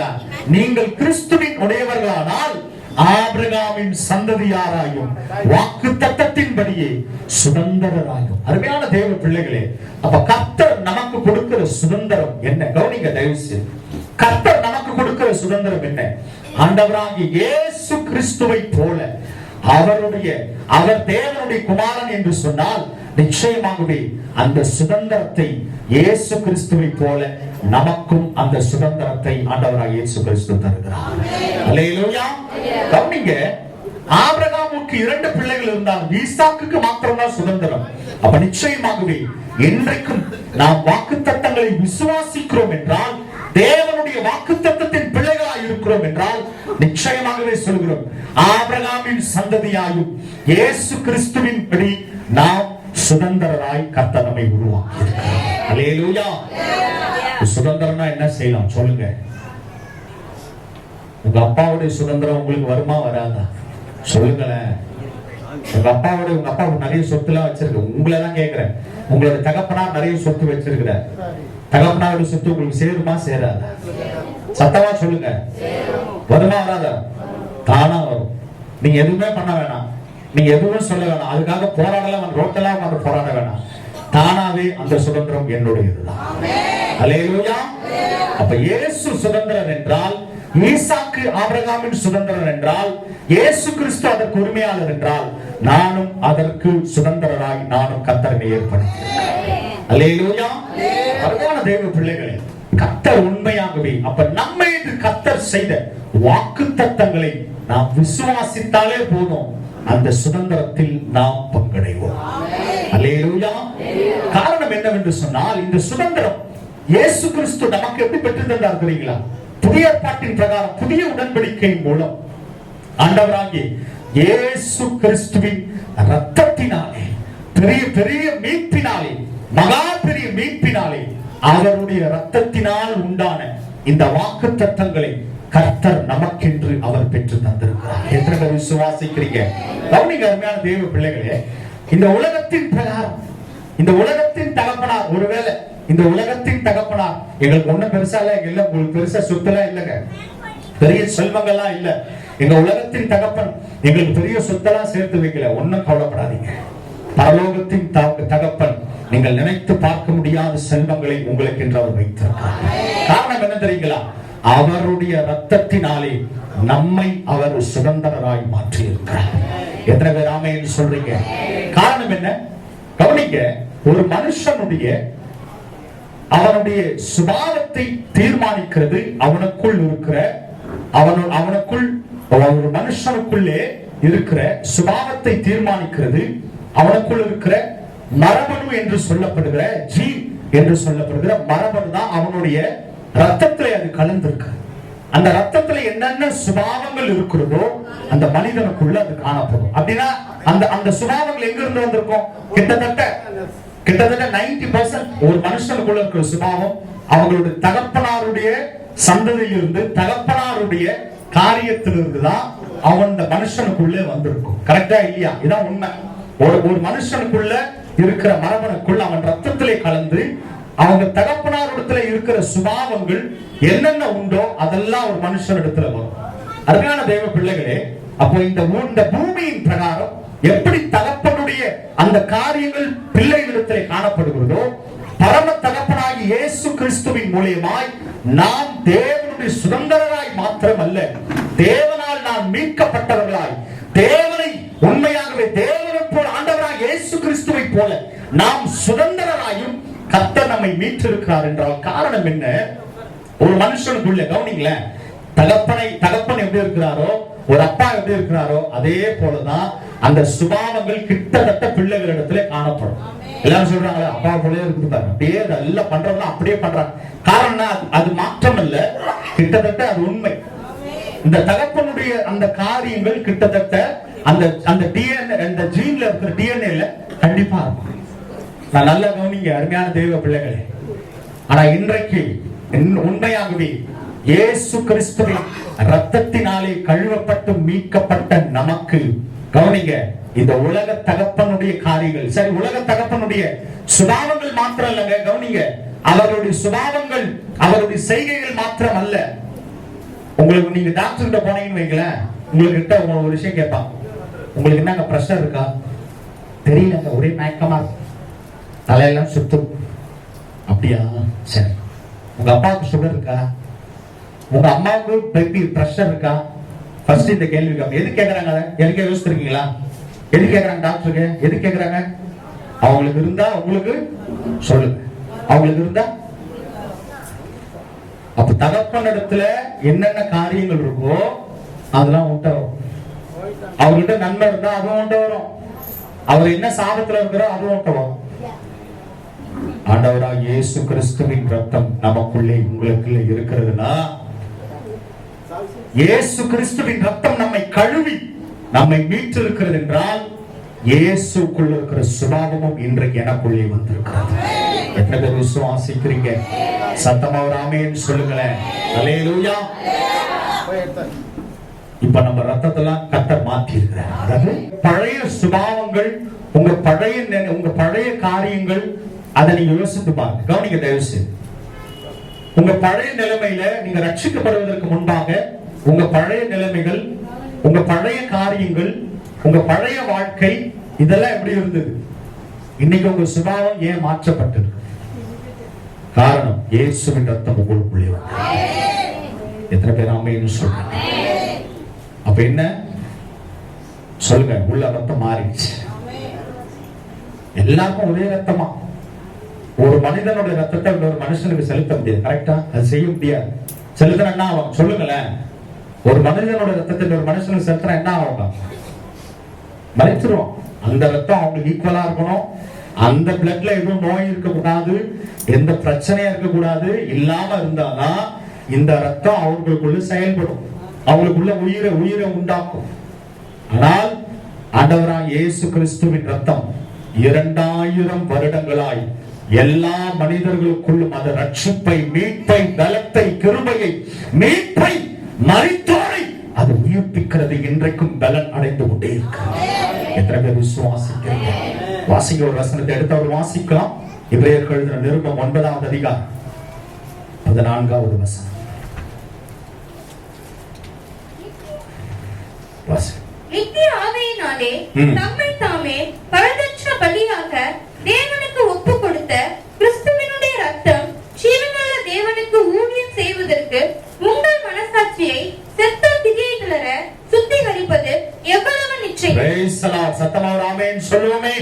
நீங்கள் கிறிஸ்துவின் உடையவர்களானால் ஆபிரகாமின் சந்ததியாராயும் வாக்குத்தத்தத்தின்படியே சுதந்திரராயும். அருமையான தேவ பிள்ளைகளே, அப்ப கர்த்தர் நமக்கு கொடுக்கிற சுதந்திரம் என்ன? கவனிங்க தயவு செய்து. கர்த்தர் நமக்கு கொடுக்கிற சுதந்திரம் என்ன? ஆண்டவராகிய இயேசு கிறிஸ்துவை போல அவர் தேவனுடைய குமாரன் என்று சொன்னால் நிச்சயமாகவே அந்த சுதந்திரத்தை இயேசு கிறிஸ்துவை போல நமக்கும் அந்த சுதந்திரத்தை ஆண்டவராகிய இயேசு கிறிஸ்து தருகிறார். அல்லேலூயா. கவனிங்க, ஆபிரகாமுக்கு 2 பிள்ளைகள் இருந்தால் ஈசாக்குக்கு மாத்திரம்தான் சுதந்திரம். அப்ப நிச்சயமாகவே இன்றைக்கும் நாம் வாக்குத்தத்தங்களை விசுவாசிக்கிறோம் என்றால், தேவனுடைய வாக்குத்தத்தத்தின் பிள்ளைகளாய் இருக்கிறோம் என்றால், நிச்சயமாகவே சொல்கிறோம், ஆபிரகாமின் சந்ததியாயும் இயேசு கிறிஸ்துவின் படி நாம் சுதந்திரராய் கர்த்தர் நம்மை உருவாக்கி இருக்கிறார். அல்லேலூயா. சுதந்திரம்னா என்ன செய்யலாம் சொல்லுங்க? உங்க அப்பாவுடைய சுதந்திரம் உங்களுக்கு வருமா வராதா? சொல்லுங்களேன். உங்க அப்பா நிறைய சொத்து எல்லாம் வச்சிருக்கு. உங்களை தான் கேட்கிறேன். உங்களோட தகப்பனார் நிறைய சொத்து வச்சிருக்கிற தகப்பனாருடைய சொத்து உங்களுக்கு சேருமா சேராதா? சத்தமா சொல்லுங்க. வருமா வராதா? தானா வரும். நீங்க எதுவுமே பண்ண வேணாம், நீங்க எதுவும் சொல்ல வேணாம், அதுக்காக போராடலாம், ரோட்டெல்லாம் வந்து போராட வேணாம். தானாவே அந்த சுதந்திரம் என்னுடையதுதான். அல்லேலூயா. அப்ப இயேசு சுதந்திரன் என்றால், ஈசாக்கு ஆபிரகாமின் சுதந்திரன் என்றால், இயேசு கிறிஸ்து அதற்கு உரிமையாளர் என்றால், நானும் அதற்கு சுதந்திரராய் நானும் கர்த்தரை ஏற்படுத்தினேன். அல்லேலூயா. அருமையான தேவ பிள்ளைகளே, கர்த்தர் உண்மையாகவே அப்ப நம்மை கர்த்தர் செய்த வாக்குத்தத்தங்களை நாம் விசுவாசித்தாலே போதும், அந்த சுதந்திரத்தில் நாம் பங்கடைவோம். அல்லேலூயா. காரணம் என்னவென்று சொன்னால், இந்த சுதந்திரம் இயேசு கிறிஸ்து நமக்கு எப்படி பெற்று தந்தார் தெரியுங்களா? புதிய ஏற்பாட்டின் பிரகாரம், புதிய உடன்படிக்கையின் மூலம் ஆண்டவராகிய இயேசு கிறிஸ்துவின் இரத்தத்தினாலே, பெரிய பெரிய மீட்பினாலே, மகா பெரிய மீட்பினாலே, அவருடைய இரத்தத்தினால் உண்டான இந்த வாக்குத்தத்தங்களை கர்த்தர் நமக்கென்று அவர் பெற்று தந்திருக்கிறார். எத்தனை பேர் விசுவாசிக்கிறீங்க? கவனிங்க அருமையான தேவ பிள்ளைகளே, இந்த உலகத்தின் பிரகாரம், இந்த உலகத்தின் தகப்பனார், ஒருவேளை இந்த உலகத்தின் தகப்பனார் எங்களுக்கு ஒண்ணும் பெருசா இல்ல, உங்களுக்கு பெருசா சொத்தெல்லாம் இல்லைங்க, பெரிய செல்வங்கள்லாம் இல்ல, எங்க உலகத்தின் தகப்பன் எங்களுக்கு பெரிய சொத்தெல்லாம் சேர்த்து வைக்கல, ஒன்னும் கவலைப்படாதீங்க. பரலோகத்தின் தகப்பன் நீங்கள் நினைத்து பார்க்க முடியாத செல்வங்களை உங்களுக்கு என்று அவர் வைத்திருக்கிறார். காரணம் என்ன தெரியுங்களா? அவருடைய இரத்தத்தினாலே நம்மை அவர் சுதந்திரராய் மாற்றி இருக்கிறார். எத்தனை பேர் ஆமென் சொல்றீங்க? காரணம் என்ன? கவனிங்க, ஒரு மனுஷனுடைய அவனுடைய சுபாவத்தை தீர்மானிக்கிறது அவனுக்குள் இருக்கிற, அவனுக்குள் ஒரு மனுஷனுக்குள்ளே இருக்கிற சுபாவத்தை தீர்மானிக்கிறது அவனுக்குள் இருக்கிற மரபணு என்று சொல்லப்படுகிற ஜீன் என்று சொல்லப்படுகிற மரபணு தான் அவனுடைய ரத்தத்திலே அது கலந்திருக்கு. அந்த ரத்தத்துல என்னென்ன சுபாவங்கள் இருக்கிறதோ அந்த மனிதனுக்குள்ள அது காணப்படும். அப்படின்னா அந்த அந்த சுபாவங்கள் எங்க இருந்து வந்திருக்கும்? கிட்டத்தட்ட 90% ஒரு மனுஷனுக்குள்ள இருக்கிற சுபாவம் அவங்களுடைய தகப்பனாருடைய சந்ததியிலிருந்து, தகப்பனாருடைய காரியத்திலிருந்து தான் அவன் அந்த மனுஷனுக்குள்ளே வந்திருக்கும். கரெக்டா இல்லையா? இதான் உண்மை. ஒரு மனுஷனுக்குள்ள இருக்கிற மரபணுக்குள்ள அவன் ரத்தத்திலே கலந்து அவங்க தகப்பனாரிடத்துல இருக்கிற சுபாவங்கள் என்னென்ன உண்டோ அதெல்லாம் ஒரு மனுஷனிடத்துல வரும். அருமையான தேவ பிள்ளைகளே, அப்போ இந்த பூமியின் பிரகாரம் எப்படி தகப்பனுடைய அந்த காரியங்கள் பிள்ளைகளிடத்திலே காணப்படுகிறதோ, பரம தகப்பனாகி இயேசு கிறிஸ்துவின் மூலமாய் நாம் தேவனுடைய சுதந்திரராய் மாத்திரமல்ல, தேவனால் நாம் மீட்கப்பட்டவர்களாய், தேவனை உண்மையாகவே தேவனை போல ஆண்டவராய் இயேசு கிறிஸ்துவை போல நாம் சுதந்திரராயும் கர்த்தர் நம்மை மீட்டிருக்கிறார் என்றால் காரணம் என்ன? ஒரு மனுஷனுக்குள்ள கவனிங்களேன், தகப்பன் எப்படி இருக்கிறாரோ, ஒரு அப்பா எப்படி இருக்கிறாரோ அதே போலதான் அந்த சுபாவங்கள் கிட்டத்தட்ட பிள்ளைகளிடத்துல காணப்படும். எல்லாரும் சொல்றாங்களே அப்பா போலயே இருக்குது, அப்படியே நல்லா பண்றதெல்லாம் அப்படியே பண்றாங்க. காரணம் அது மாற்றம் இல்ல, கிட்டத்தட்ட அது உண்மை. இந்த தகப்பனுடைய அந்த காரியங்கள் கிட்டத்தட்ட அந்த டிஎன்ஏ, அந்த ஜீன்ல இருக்கிற டிஎன்ஏல கண்டிப்பா இருக்கும். நான் நல்லா கவனிங்க அருமையான தெய்வ பிள்ளைகளே. ஆனா இன்றைக்கு உண்மையாகவே இயேசு கிறிஸ்துவின் ரத்தத்தினாலே கழுவப்பட்டு மீட்கப்பட்ட நமக்கு கவனிங்க, இந்த உலக தகப்பனுடைய காரியங்கள், சரி உலக தகப்பனுடைய சுபாவங்கள் மாத்திரம் இல்லங்க, கவனிங்க, அவருடைய சுபாவங்கள் அவருடைய செய்கைகள் மாத்திரம் அல்ல. உங்களுக்கு நீங்க டாக்டர் கிட்ட போனீங்கன்னு வைங்களேன், உங்ககிட்ட ஒரு விஷயம் கேட்பான், உங்களுக்கு என்னங்க பிரஷர் இருக்கா? தெரியலங்க, ஒரே மயக்கமா இருக்கு, தலையெல்லாம் சுத்தும். அப்படியா? சரி. உங்க அப்பாவுக்கு சுகர் இருக்கா? உங்க அம்மாவுக்கு பிபி பிரஷர் இருக்கா? ஃபர்ஸ்ட் இந்த கேள்வி எது கேக்குறாங்க? எனக்கு யோசிச்சிருக்கீங்களா? எது கேக்குறாங்க டாக்டருக்கு? எது கேக்குறாங்க? அவங்களுக்கு இருந்தா உங்களுக்கு சொல்லுங்க, அவங்களுக்கு இருந்தா. அப்ப தகப்பனிடத்துல என்னென்ன காரியங்கள் இருக்கோ அதெல்லாம் உண்ட வரும். அவர்கிட்ட நன்மை இருந்தா அதுவும் உண்ட வரும். அவர் என்ன சாபத்துல இருக்கிறோ அதுவும் உண்ட வரும். ஆண்டவராகிய இயேசு கிறிஸ்துவின் ரத்தம் நமக்குள்ளே உங்களுக்குள்ள இருக்கிறதுனா, இயேசு கிறிஸ்துவின் ரத்தம் நம்மை கழுவி நம்மை மீட்டிருக்கிறது என்றால், இயேசுக்குள்ள இருக்கிற சுபாவமும் இன்றைக்கு எனக்குள்ளே வந்திருக்கிறது. எத்தனை பேர் விசுவாசிக்கிறீங்க? சத்தமா ஒரு ஆமென் சொல்லுங்களேன். அல்லேலூயா. இப்ப நம்ம ரத்தத்தெல்லாம் கர்த்தர் மாற்றி இருக்கிறார். அதாவது பழைய சுபாவங்கள், உங்க பழைய காரியங்கள், அதை நீங்க யோசித்து பாருங்க. கவனிக்க தயவு செய்து. உங்க பழைய நிலைமையில நீங்க ரட்சிக்கப்படுவதற்கு முன்பாக உங்க பழைய நிலைமைகள், உங்க பழைய காரியங்கள், உங்க பழைய வாழ்க்கை இதெல்லாம் எப்படி இருந்தது? இன்னைக்கு உங்க சுபாவம் ஏன் மாற்றப்பட்டது? காரணம் இயேசுவின் ரத்தம் உங்களுக்குள்ளே வந்தது. எத்தனை பேர் ஆமென் சொல்றாங்க? அப்ப என்ன சொல்லுங்க, உள்ள ரத்தம் மாறிடுச்சு. எல்லாருக்கும் ஒரே ரத்தமா? ஒரு மனிதனுடைய ரத்தத்தை ஒரு மனுஷனுக்கு செலுத்த முடியாது. கரெக்டா? அது செய்ய முடியாது. செலுத்தினா என்ன ஆகும் சொல்லுங்களேன்? ஒரு மனிதனோட ரத்தத்தை ஒரு மனுஷனுக்கு செலுத்தினா என்ன ஆகும்? மறைச்சிருவோம். அந்த ரத்தம் அவங்களுக்கு ஈக்குவலா இருக்கணும். அந்த பிளட்ல எதுவும் நோய் இருக்கக்கூடாது, எந்த பிரச்சனையா இருக்கக்கூடாது. இல்லாம இருந்தாதான் இந்த ரத்தம் அவர்களுக்குள்ள செயல்படும், அவங்களுக்குள்ள உயிரை உண்டாக்கும். ஆனால் ஆண்டவராகிய இயேசு கிறிஸ்துவின் ரத்தம் 2000 வருடங்களாய் எல்லா மனிதர்களுக்குள்ளும் அந்த ரட்சிப்பை, மீட்பை, பலத்தை, கிருபையை, மீட்பை, மரித்தோரை அது உயிர்ப்பிக்கிறது. இன்றைக்கும் பலன் அடைந்து கொண்டே இருக்கிறது. எத்தனை பேர் விசுவாசிக்கிறீங்க? வாசிக்க ஒரு வசனத்தை எடுத்து அவர் வாசிக்கலாம். எபிரேயருக்கு எழுதின நிருபம் 9வது அதிகாரம் 14வது வசனம். நித்திய ஆவியினாலே தம்மை தாமே பழுதற்ற பலியாக தேவனுக்கு ஒப்பு கொடுத்த கிறிஸ்துவினுடைய ரத்தம் ஜீவனுள்ள தேவனுக்கு ஊழியம் செய்வதற்கு உங்கள் மனசாட்சியை செத்த திகையை கிளற சுத்திகரிப்பது எவ்வளவு நிச்சயம். Praise the Lord. சத்தமா ஒரு ஆமென் சொல்லுவோமே.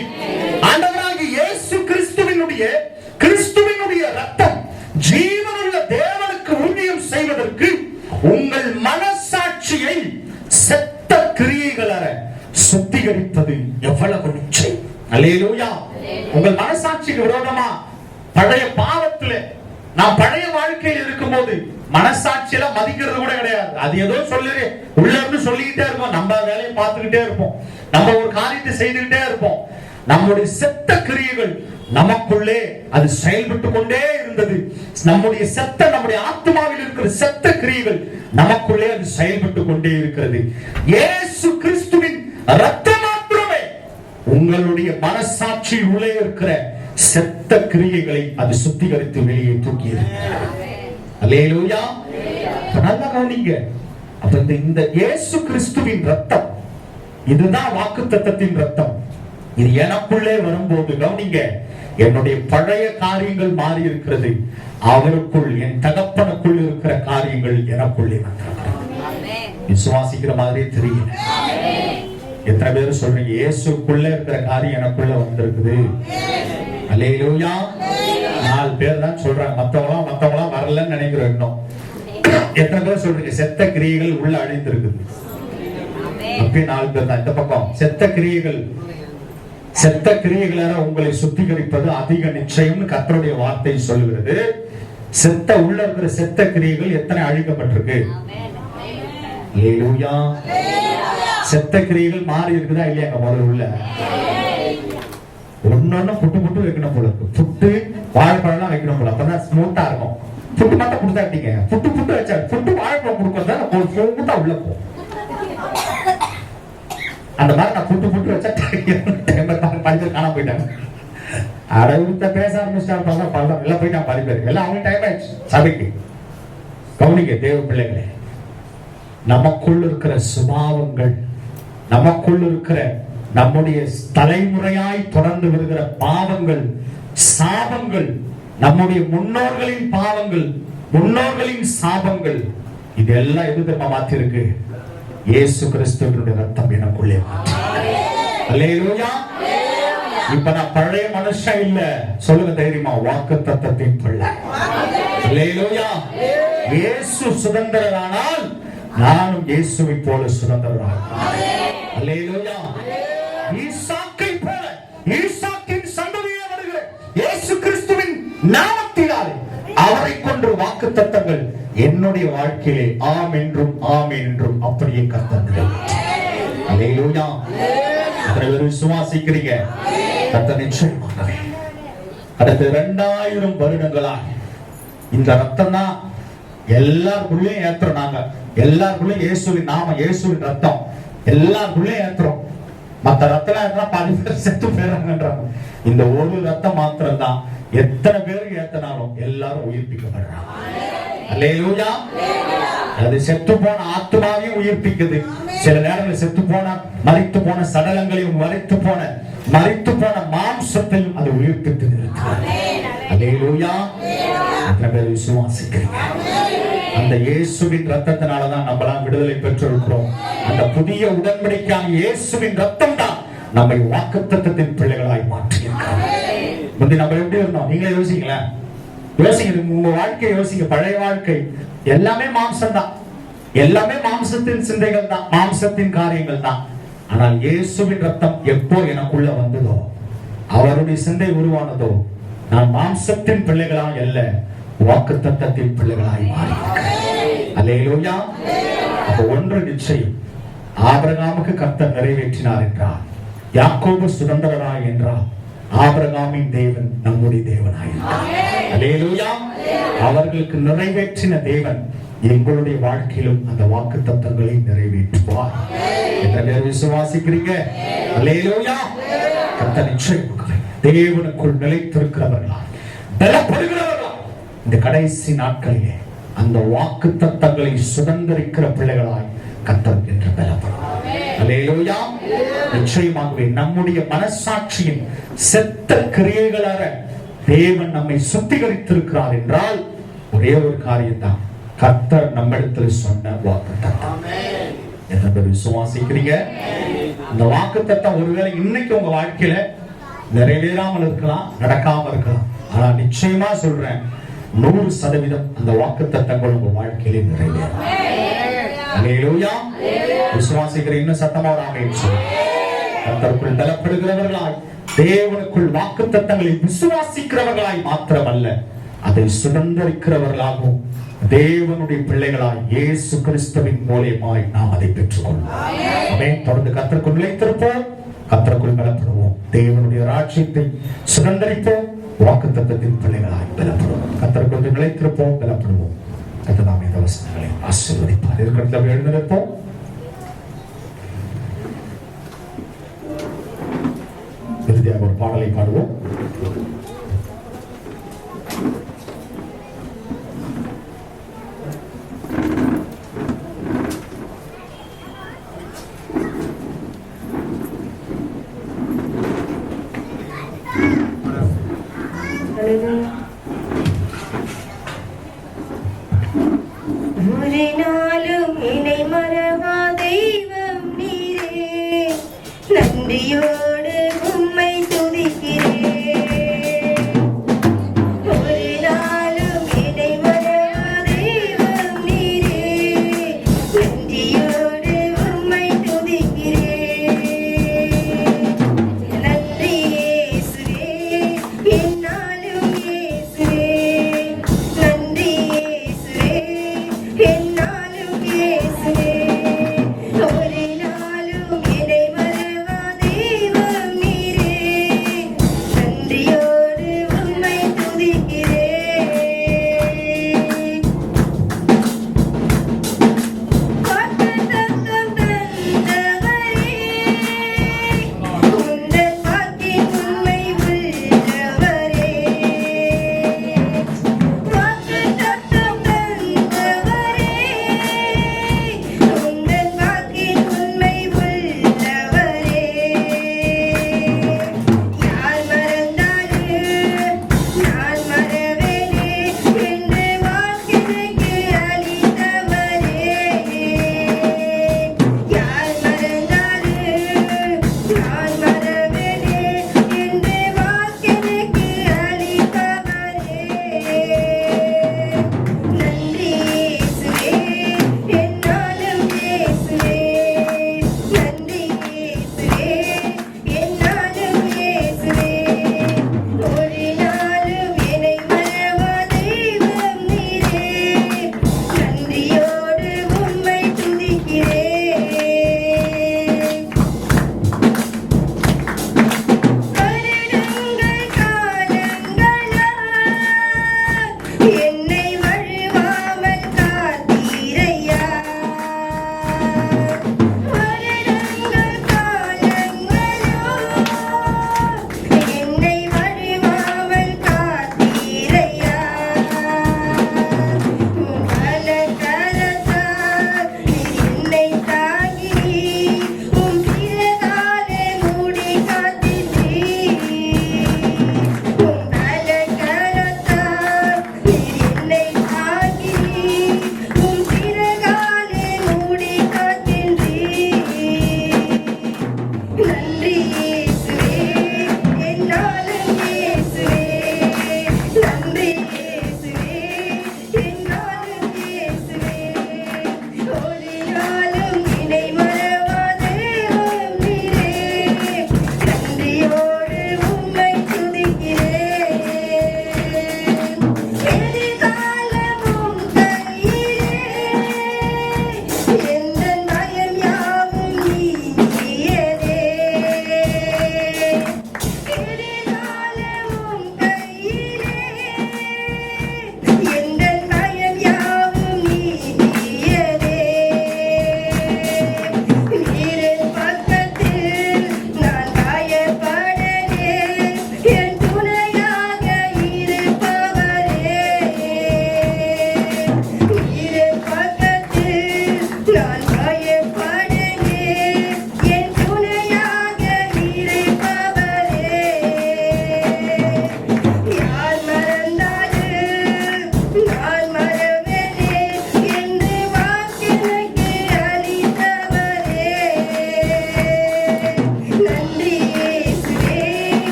ஆண்டவராகிய இயேசு கிறிஸ்துவினுடைய ரத்தம் ஜீவனுள்ள தேவனுக்கு ஊழியம் செய்வதற்கு உங்கள் மனசாட்சியை செத்த கிரியைகளற சுத்திகரிப்பது எவ்வளவு நிச்சயம். அல்லேலூயா. உங்கள் மனசாட்சிக்கு விரோதமா பழைய பாவத்துல நான் பழைய வாழ்க்கையில் இருக்கும்போது மனசாட்சியில மதிக்கிறது கூட கிடையாது. அது ஏதோ சொல்லு உள்ள இருந்து சொல்லிக்கிட்டே இருப்போம். நம்ம வேலையை பார்த்துக்கிட்டே இருப்போம். நம்ம ஒரு காரியத்தை செய்துகிட்டே இருப்போம். நம்முடைய செத்த கிரியைகள் நமக்குள்ளே அது செயல்பட்டு கொண்டே இருந்தது. நம்முடைய ஆத்மாவில் இருக்கிற செத்த கிரியைகள் நமக்குள்ளே அது செயல்பட்டு கொண்டே இருக்கிறது. இயேசு கிறிஸ்துவின் இரத்தம் மாத்திரமே உங்களுடைய மனசாட்சி உள்ளே இருக்கிற செத்த கிரியைகளை அது சுத்திகரித்து வெளியே தூக்கியது. அல்லேலூயா. நல்லா கவனிங்க. அப்ப இந்த இயேசு கிறிஸ்துவின் ரத்தம், இதுதான் வாக்குத்தத்தத்தின் ரத்தம். இது எனக்குள்ளே வரும்போது கவனிங்க, என்னுடைய பழைய காரியங்கள் மாறி இருக்கிறது. அவருக்குள், என் தகப்பனுக்குள் இருக்கிற காரியங்கள் எனக்குள்ளே வந்திருக்கிறது. விசுவாசிக்கிற மாதிரி தெரியல. எத்தனை பேர் சொல்றீங்க இயேசுக்குள்ள இருக்கிற காரியம் எனக்குள்ள வந்திருக்குது? அல்லேலூயா. 4 பேர் தான் சொல்றாங்க. மத்தவங்களாம் வரலன்னு நினைக்கிறோம். இன்னும் எத்தனை பேர் சொல்றீங்க செத்த கிரியைகள் உள்ள அழிந்திருக்குது? அப்படி 4 பேர் தான். இந்த பக்கம் செத்த கிரியைகளால உங்களை சுத்திகரிப்பது அதிக நிச்சயம் கர்த்தருடைய வார்த்தை சொல்கிறது. செத்த உள்ள இருக்கிற செத்த கிரியைகள் எத்தனை அழிக்கப்பட்டிருக்கு? அல்லேலூயா. செத்த கிரியைகள் மாறி இருக்குதா இல்லையா? முதல்ல உள்ள ஒன்னொன்னு புட்டு வைக்கணும் போல இருக்கு. புட்டு வாழைப்பழம் வைக்கணும் போல, அப்பதான் ஸ்மூத்தா இருக்கும். புட்டு மட்டும் கொடுத்தாட்டீங்க, புட்டு வச்சா புட்டு வாழைப்பழம் கொடுக்கறதா ஸ்மூத்தா உள்ள போகும். அந்த மாதிரி நான் புட்டு வச்சா படிச்சு காணாம போயிட்டாங்க. அடவுத்த பேச ஆரம்பிச்சிட்டாங்க. பழம் எல்லாம் போயிட்டான். பாதி பேர் எல்லாம் அவங்க டைம் ஆயிடுச்சு சபைக்கு. கவனிக்க தேவ பிள்ளைகளே, நமக்குள் இருக்கிற சுபாவங்கள், நமக்குள் இருக்கிற நம்முடைய தலைமுறையாய் தொடர்ந்து வருகிற பாவங்கள், சாபங்கள், நம்முடைய முன்னோர்களின் பாவங்கள், முன்னோர்களின் சாபங்கள், இதெல்லாம் எது தெரியுமா மாத்தி இருக்கு? இயேசு கிறிஸ்துவினுடைய ரத்தம் எனக்குள்ளே மாற்றி. அல்லேலூயா. இப்ப நான் பழைய மனுஷன் இல்ல. சொல்லுங்க தைரியமா, வாக்குத்தத்தத்தின் பிள்ளை. அல்லேலூயா. இயேசு சுதந்திரரானால் நானும் இயேசுவை போல சுதந்திரராகிறேன். அல்லேலூயா. ஈசாக்கை போல, ஈசாக்கின் சந்ததியே வருகிற இயேசு கிறிஸ்துவின் நாமத்தினாலே அவரை கொண்டு வாக்குத்தத்தங்கள் என்னுடைய வாழ்க்கையிலே ஆம் என்றும் ஆமென் என்றும் அப்படியே கர்த்தர். அல்லேலூயா. எத்தனை பேர் விசுவாசிக்கிறீங்க? கர்த்தர் நிச்சயமாகவே அடுத்த 2000 வருடங்களாக இந்த ரத்தம் தான் எல்லாருக்குள்ளேயும் ஏத்துறோம். நாங்க எல்லாருக்குள்ளேயும் இயேசுவின் நாமம், இயேசுவின் ரத்தம் எல்லாருக்குள்ளேயும் ஏத்துறோம். மத்த ரத்தம் பாதி பேர் செத்து போயிடறாங்கன்றாங்க. இந்த ஒரு ரத்தம் மாத்திரம் தான் எத்தனை பேருக்கு ஏத்தனாலும் எல்லாரும் உயிர்ப்பிக்கப்படுறாங்க. அல்லேலூயா. அது செத்து போன ஆத்மாவையும் உயிர்ப்பிக்குது. சில நேரங்களில் செத்து போன மரித்து போன சடலங்களையும் மரித்து போன மாம்சத்தையும் அது உயிர்ப்பித்து நிறுத்துகிறது. அல்லேலூயா. எத்தனை பேர் விசுவாசிக்கிறீங்க? அந்த இயேசுவின் ரத்தத்தினாலதான் நம்மளாம் விடுதலை பெற்றிருக்கிறோம். அந்த புதிய உடன்படிக்கையான இயேசுவின் ரத்தம் தான் நம்மை வாக்குத்தத்தத்தின் பிள்ளைகளாய் மாற்றியிருக்கிறது. முந்தி நம்ம எப்படி இருந்தோம்? நீங்களே யோசிங்களேன். யோசிங்க, உங்க வாழ்க்கையை யோசிங்க. பழைய வாழ்க்கை எல்லாமே மாம்சம் தான், எல்லாமே மாம்சத்தின் சிந்தைகள் தான், மாம்சத்தின் காரியங்கள் தான். ஆனால் இயேசுவின் ரத்தம் எப்போ எனக்குள்ள வந்ததோ, அவருடைய சிந்தை உருவானதோ, நான் மாம்சத்தின் பிள்ளைகளாய் அல்ல, வாக்குத்தத்தத்தின் பிள்ளைகளாய் மாறியிருக்கிறேன். அல்லேலூயா. அப்ப ஒன்று நிச்சயம், ஆபிரகாமுக்கு கர்த்தர் நிறைவேற்றினார் என்றார், யாக்கோபு சுதந்திரராய் என்றார், ஆபிரகாமின் தேவன் நம்முடைய தேவனாய் இருக்கிறார். அல்லேலூயா. அவர்களுக்கு நிறைவேற்றின தேவன் எங்களுடைய வாழ்க்கையிலும் அந்த வாக்குத்தத்தங்களை நிறைவேற்றுவார். எத்தனை விசுவாசிக்கிறீங்க? அல்லேலூயா. கர்த்தர் நிச்சயமாகவே தேவனுக்குள் நிலைத்திருக்கிறவர்களாய், பலப்படுகிறவர்களாய் இந்த கடைசி நாட்களிலே அந்த வாக்குத்தத்தங்களை சுதந்திரிக்கிற பிள்ளைகளாய் கர்த்தர் என்று பலப்படும். அல்லேலூயா. நிச்சயமாகவே நம்முடைய மனசாட்சியின் செத்த கிரியைகளாக தேவன் நம்மை சுத்திகரித்திருக்கிறார் என்றால் ஒரே ஒரு காரியம் தான், கர்த்தர் நம்மிடத்தில் சொன்ன வாக்குத்தத்தம். எத்தனை பேர் விசுவாசிக்கிறீங்க? இந்த வாக்குத்தத்தம் ஒருவேளை இன்னைக்கு உங்க வாழ்க்கையில நிறைவேறாமல் இருக்கலாம், நடக்காம இருக்கலாம். ஆனா நிச்சயமா சொல்றேன், 100% அந்த வாக்குத்தத்தங்கள் உங்க வாழ்க்கையிலே நிறைவேறும். அல்லேலூயா. விசுவாசிக்கிற இன்னும் சத்தமா ஒரு ஆமென் சொல்லுங்க. கர்த்தருக்குள் பலப்படுகிறவர்களாய், தேவனுக்குள் வாக்குத்தத்தங்களை விசுவாசிக்கிறவர்களாய் மாத்திரமல்ல, அதை சுதந்திரிக்கிறவர்களாகவும் தேவனுடைய பிள்ளைகளாய் இயேசு கிறிஸ்துவின் மூலமாய் நாம் அதை பெற்றுக்கொள்வோம். ஆமென். தொடர்ந்து கர்த்தருக்குள் நிலைத்திருப்போம், கர்த்தருக்குள் பலப்படுவோம், தேவனுடைய ராஜ்யத்தை சுதந்திரிப்போம், வாக்குத்தத்தத்தின் பிள்ளைகளாய் பலப்படுவோம். கர்த்தருக்குள் நிலைத்திருப்போம், பலப்படுவோம். கர்த்தர் தாமே இந்த வசனங்களை ஆசீர்வதிப்பார். இருக்கிறது எழுந்திருப்போம். இறுதியாக ஒரு பாடலை பாடுவோம். ஒரு நாளும் இணை மறவா தெய்வம் நீரே, நன்றியோடு உம்மை துதிக்கிறேன். ஒரு நாளும் இணை மறவா தெய்வம் நீரே, நன்றியோடு உம்மை துதிக்கிறேன். நன்றி இயேசுவே,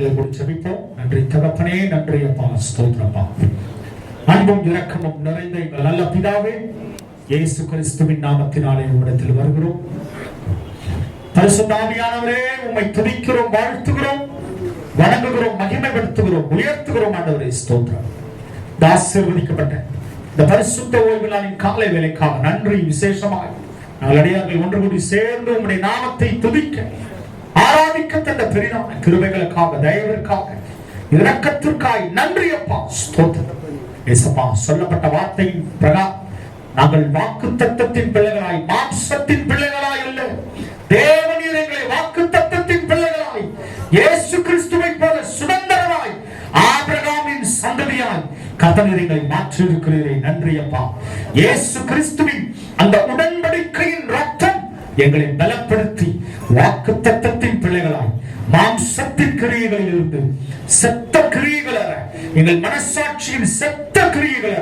கரங்களை போட்டு ஜெபிப்போம். நன்றி தகப்பனே, நன்றி அப்பா, ஸ்தோத்திரப்பா. அன்பும் இரக்கமும் நிறைந்த எங்கள் நல்ல பிதாவே, இயேசு கிறிஸ்துவின் நாமத்தினாலே உம்மிடத்தில் வருகிறோம். பரிசுத்த ஆவியானவரே, உம்மை துதிக்கிறோம், வாழ்த்துகிறோம், வணங்குகிறோம், மகிமைப்படுத்துகிறோம், உயர்த்துகிறோம். ஆண்டவரே ஸ்தோத்திரம். ஆசீர்வதிக்கப்பட்ட இந்த பரிசுத்த ஓய்வு நாளின் காலை வேளைக்காக நன்றி. விசேஷமாய் நாங்கள் அடியார்கள் ஒன்று கூடி சேர்ந்து உம்முடைய நாமத்தை துதிக்க ஆராதிக்க தந்த பெரிதான கிருபைகளுக்காக, தயவிற்காக, இரக்கத்திற்காய் நன்றி அப்பா, ஸ்தோத்திரம். ஏசப்பா, சொல்லப்பட்ட வார்த்தையின் பிரகாரம் நாங்கள் வாக்குத்தத்தத்தின் பிள்ளைகளாய், மாம்சத்தின் பிள்ளைகளாய் அல்ல, தேவனீர் எங்களை வாக்குத்தத்தத்தின் பிள்ளைகளாய், இயேசு கிறிஸ்துவை போல சுதந்திரமாய், ஆபிரகாமின் சந்ததியாய் கர்த்தர் எங்களை மாற்றி இருக்கிறீரே, நன்றி அப்பா. இயேசு கிறிஸ்துவின் அந்த உடன்படிக்கையின் ரத்தம் எங்களை பலப்படுத்தி வாக்குத்தத்தத்தின் பிள்ளைகளாய், மாம்சத்தின் கிரியைகளில் இருந்து செத்த கிரியைகள், எங்கள் மனசாட்சியின் செத்த கிரியைகள்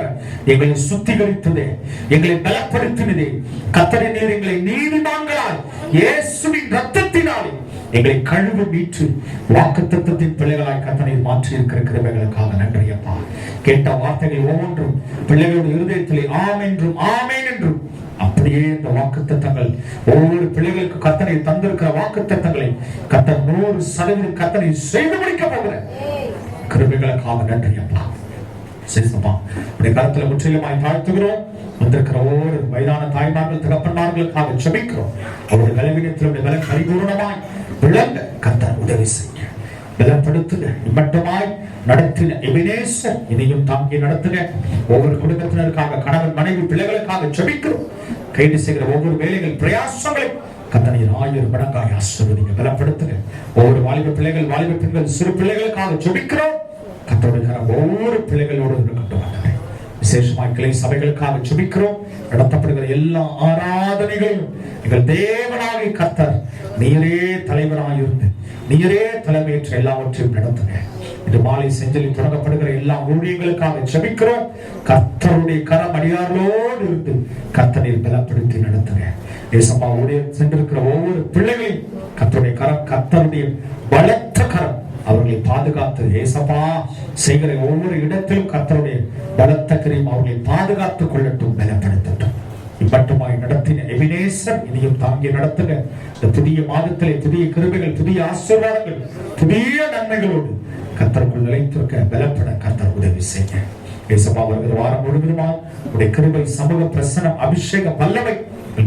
எங்களை சுத்திகரித்ததே, எங்களை பலப்படுத்தினதே. கர்த்தரே, நீர் எங்களை நீதிமான்களாய் இயேசுவின் ரத்தத்தினாலே எங்களை கழுவு மீட்டு வாக்குத்தத்தத்தின் பிள்ளைகளாய் கர்த்தரை மாற்றி இருக்கிற கிருபைகளுக்காக நன்றி அப்பா. கேட்ட வார்த்தைகள் ஒவ்வொன்றும் பிள்ளைகளுடைய இருதயத்திலே ஆம் என்றும் ஆமேன் என்றும் அப்படியே இந்த வாக்குத்தத்தங்கள் ஒவ்வொரு பிள்ளைகளுக்கு கர்த்தரை தந்திருக்கிற வாக்குத்தத்தங்களை கர்த்தர் 100% கர்த்தரை செய்து முடிக்க போகிற கிருபைகளுக்காக நன்றி அப்பா. சரிப்பா, உடைய கருத்துல முற்றிலுமாய் தாழ்த்துகிறோம். வந்திருக்கிற ஒவ்வொரு வயதான தாய்மார்கள், தகப்பன்மார்களுக்காக ஜெபிக்கிறோம். அவருடைய பலவீனத்தில் பலம் பரிபூர்ணமாய் விளங்க கர்த்தர் உதவி செய்ய, பலப்படுத்துக. இம்மட்டுமாய் நடத்தின எபினேசர் இதையும் தாங்கி நடத்துக. ஒவ்வொரு குடும்பத்தினருக்காக, கணவன் மனைவி பிள்ளைகளுக்காக ஜெபிக்கிறோம். கைது செய்கிற ஒவ்வொரு வேலைகள், பிரயாசங்களை கர்த்தரை 1000 மடங்காய் ஆசீர்வதிங்க, பலப்படுத்துக. ஒவ்வொரு வாலிப பிள்ளைகள், வாலிப பெண்கள், சிறு பிள்ளைகளுக்காக ஜெபிக்கிறோம். கர்த்தருடைய ஒவ்வொரு பிள்ளைகளோடு இருக்கட்டும். விசேஷமாய் கிளை சபைகளுக்காக ஜெபிக்கிறோம். நடத்தப்படுகிற எல்லா ஆராதனைகளும் எங்கள் தேவனாகிய கர்த்தர் நீரே தலைவராயிருந்து நீரே தலைமையேற்ற எல்லாவற்றையும் நடத்துங்க. இது மாலை செஞ்சலில் தொடங்கப்படுகிற எல்லா ஊழியர்களுக்காக ஜெபிக்கிறோம். கர்த்தருடைய கரம் அடியார்களோடு இருந்து கர்த்தரை பலப்படுத்தி நடத்துங்க. ஏசப்பா, ஊழியர் சென்றிருக்கிற ஒவ்வொரு பிள்ளைகளையும் கர்த்தருடைய கரம், கர்த்தருடைய பலத்த கரம் அவர்களை பாதுகாத்து, ஏசப்பா செய்கிற ஒவ்வொரு இடத்திலும் கர்த்தருடைய பலத்த கரம் அவர்களை பாதுகாத்துக் கொள்ளட்டும், பலப்படுத்தட்டும். இப்பட்டுமாய் நடத்தின எபினேசர் இனியும் தாங்கி நடத்துங்க. இந்த புதிய மாதத்திலே புதிய கிருபைகள், புதிய ஆசீர்வாதங்கள், புதிய நன்மைகளோடு கர்த்தருக்குள் நிலைத்திருக்க பலப்பட கர்த்தர் உதவி செய்ய. ஏசப்பா, வருகிற வாரம் முழுவதுமா உடைய கிருபை, சமூக பிரசனம், அபிஷேக வல்லமை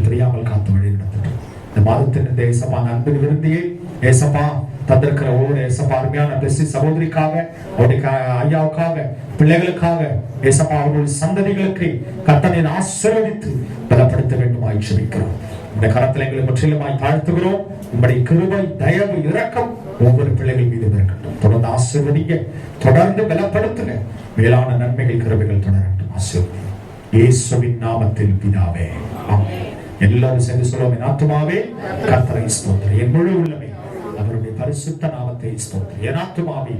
தெரியாமல் காத்து வழி நடத்தட்டும். இந்த மாதத்தின் ஏசப்பா அன்பின் விருந்தியை ஏசப்பா தந்திருக்கிற ஒவ்வொரு ஏசப்பா அருமையான பெசி சகோதரிக்காக, அவருடைய ஐயாவுக்காக, பிள்ளைகளுக்காக, ஏசப்பா அவர்களுடைய சந்ததிகளுக்கு கர்த்தரை ஆசீர்வதித்து பலப்படுத்த வேண்டுமாய் ஜெபிக்கிறோம். இந்த கரத்தில் எங்களை முற்றிலுமாய் தாழ்த்துகிறோம். உங்களுடைய கிருபை, தயவு, இரக்கம் ஒவ்வொரு பிள்ளைகள் மீது இருக்கட்டும். தொடர்ந்து ஆசீர்வதிங்க, தொடர்ந்து பலப்படுத்துங்க. மேலான நன்மைகள், கிருபைகள் தொடரட்டும். ஆசீர்வதி இயேசுவின் நாமத்தில் பிதாவே, ஆமென். எல்லாரும் சேர்ந்து சொல்லுவோம், என் ஆத்துமாவே கர்த்தரை ஸ்தோத்திரி, என் முழு உள்ளமே அவருடைய பரிசுத்த நாமத்தை ஸ்தோத்திரி, என் ஆத்துமாவே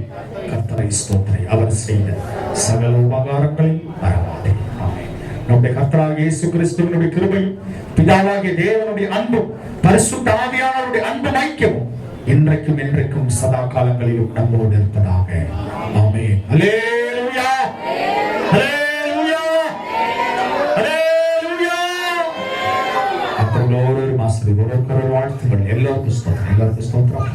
கர்த்தரை ஸ்தோத்திரி, அவர் செய்த சகல உபகாரங்களில் மறவாதே. ஆமென். நம்முடைய கர்த்தராகிய இயேசு கிறிஸ்துவினுடைய கிருபையும், பிதாவாகிய தேவனுடைய அன்பும், பரிசுத்த ஆவியானவருடைய அன்பும் ஐக்கியமும் இன்றைக்கும் என்றைக்கும் சதா காலங்களிலும் நம்மோடு இருப்பதாக. ஆமென். அல்லேலூயா, அல்லேலூயா, அல்லேலூயா. அப்புறம் ஒரு மாசத்துக்கு ஒரு வாழ்த்துக்கள். எல்லாருக்கும் ஸ்தோத்திரம், எல்லாருக்கும் ஸ்தோத்திரம்.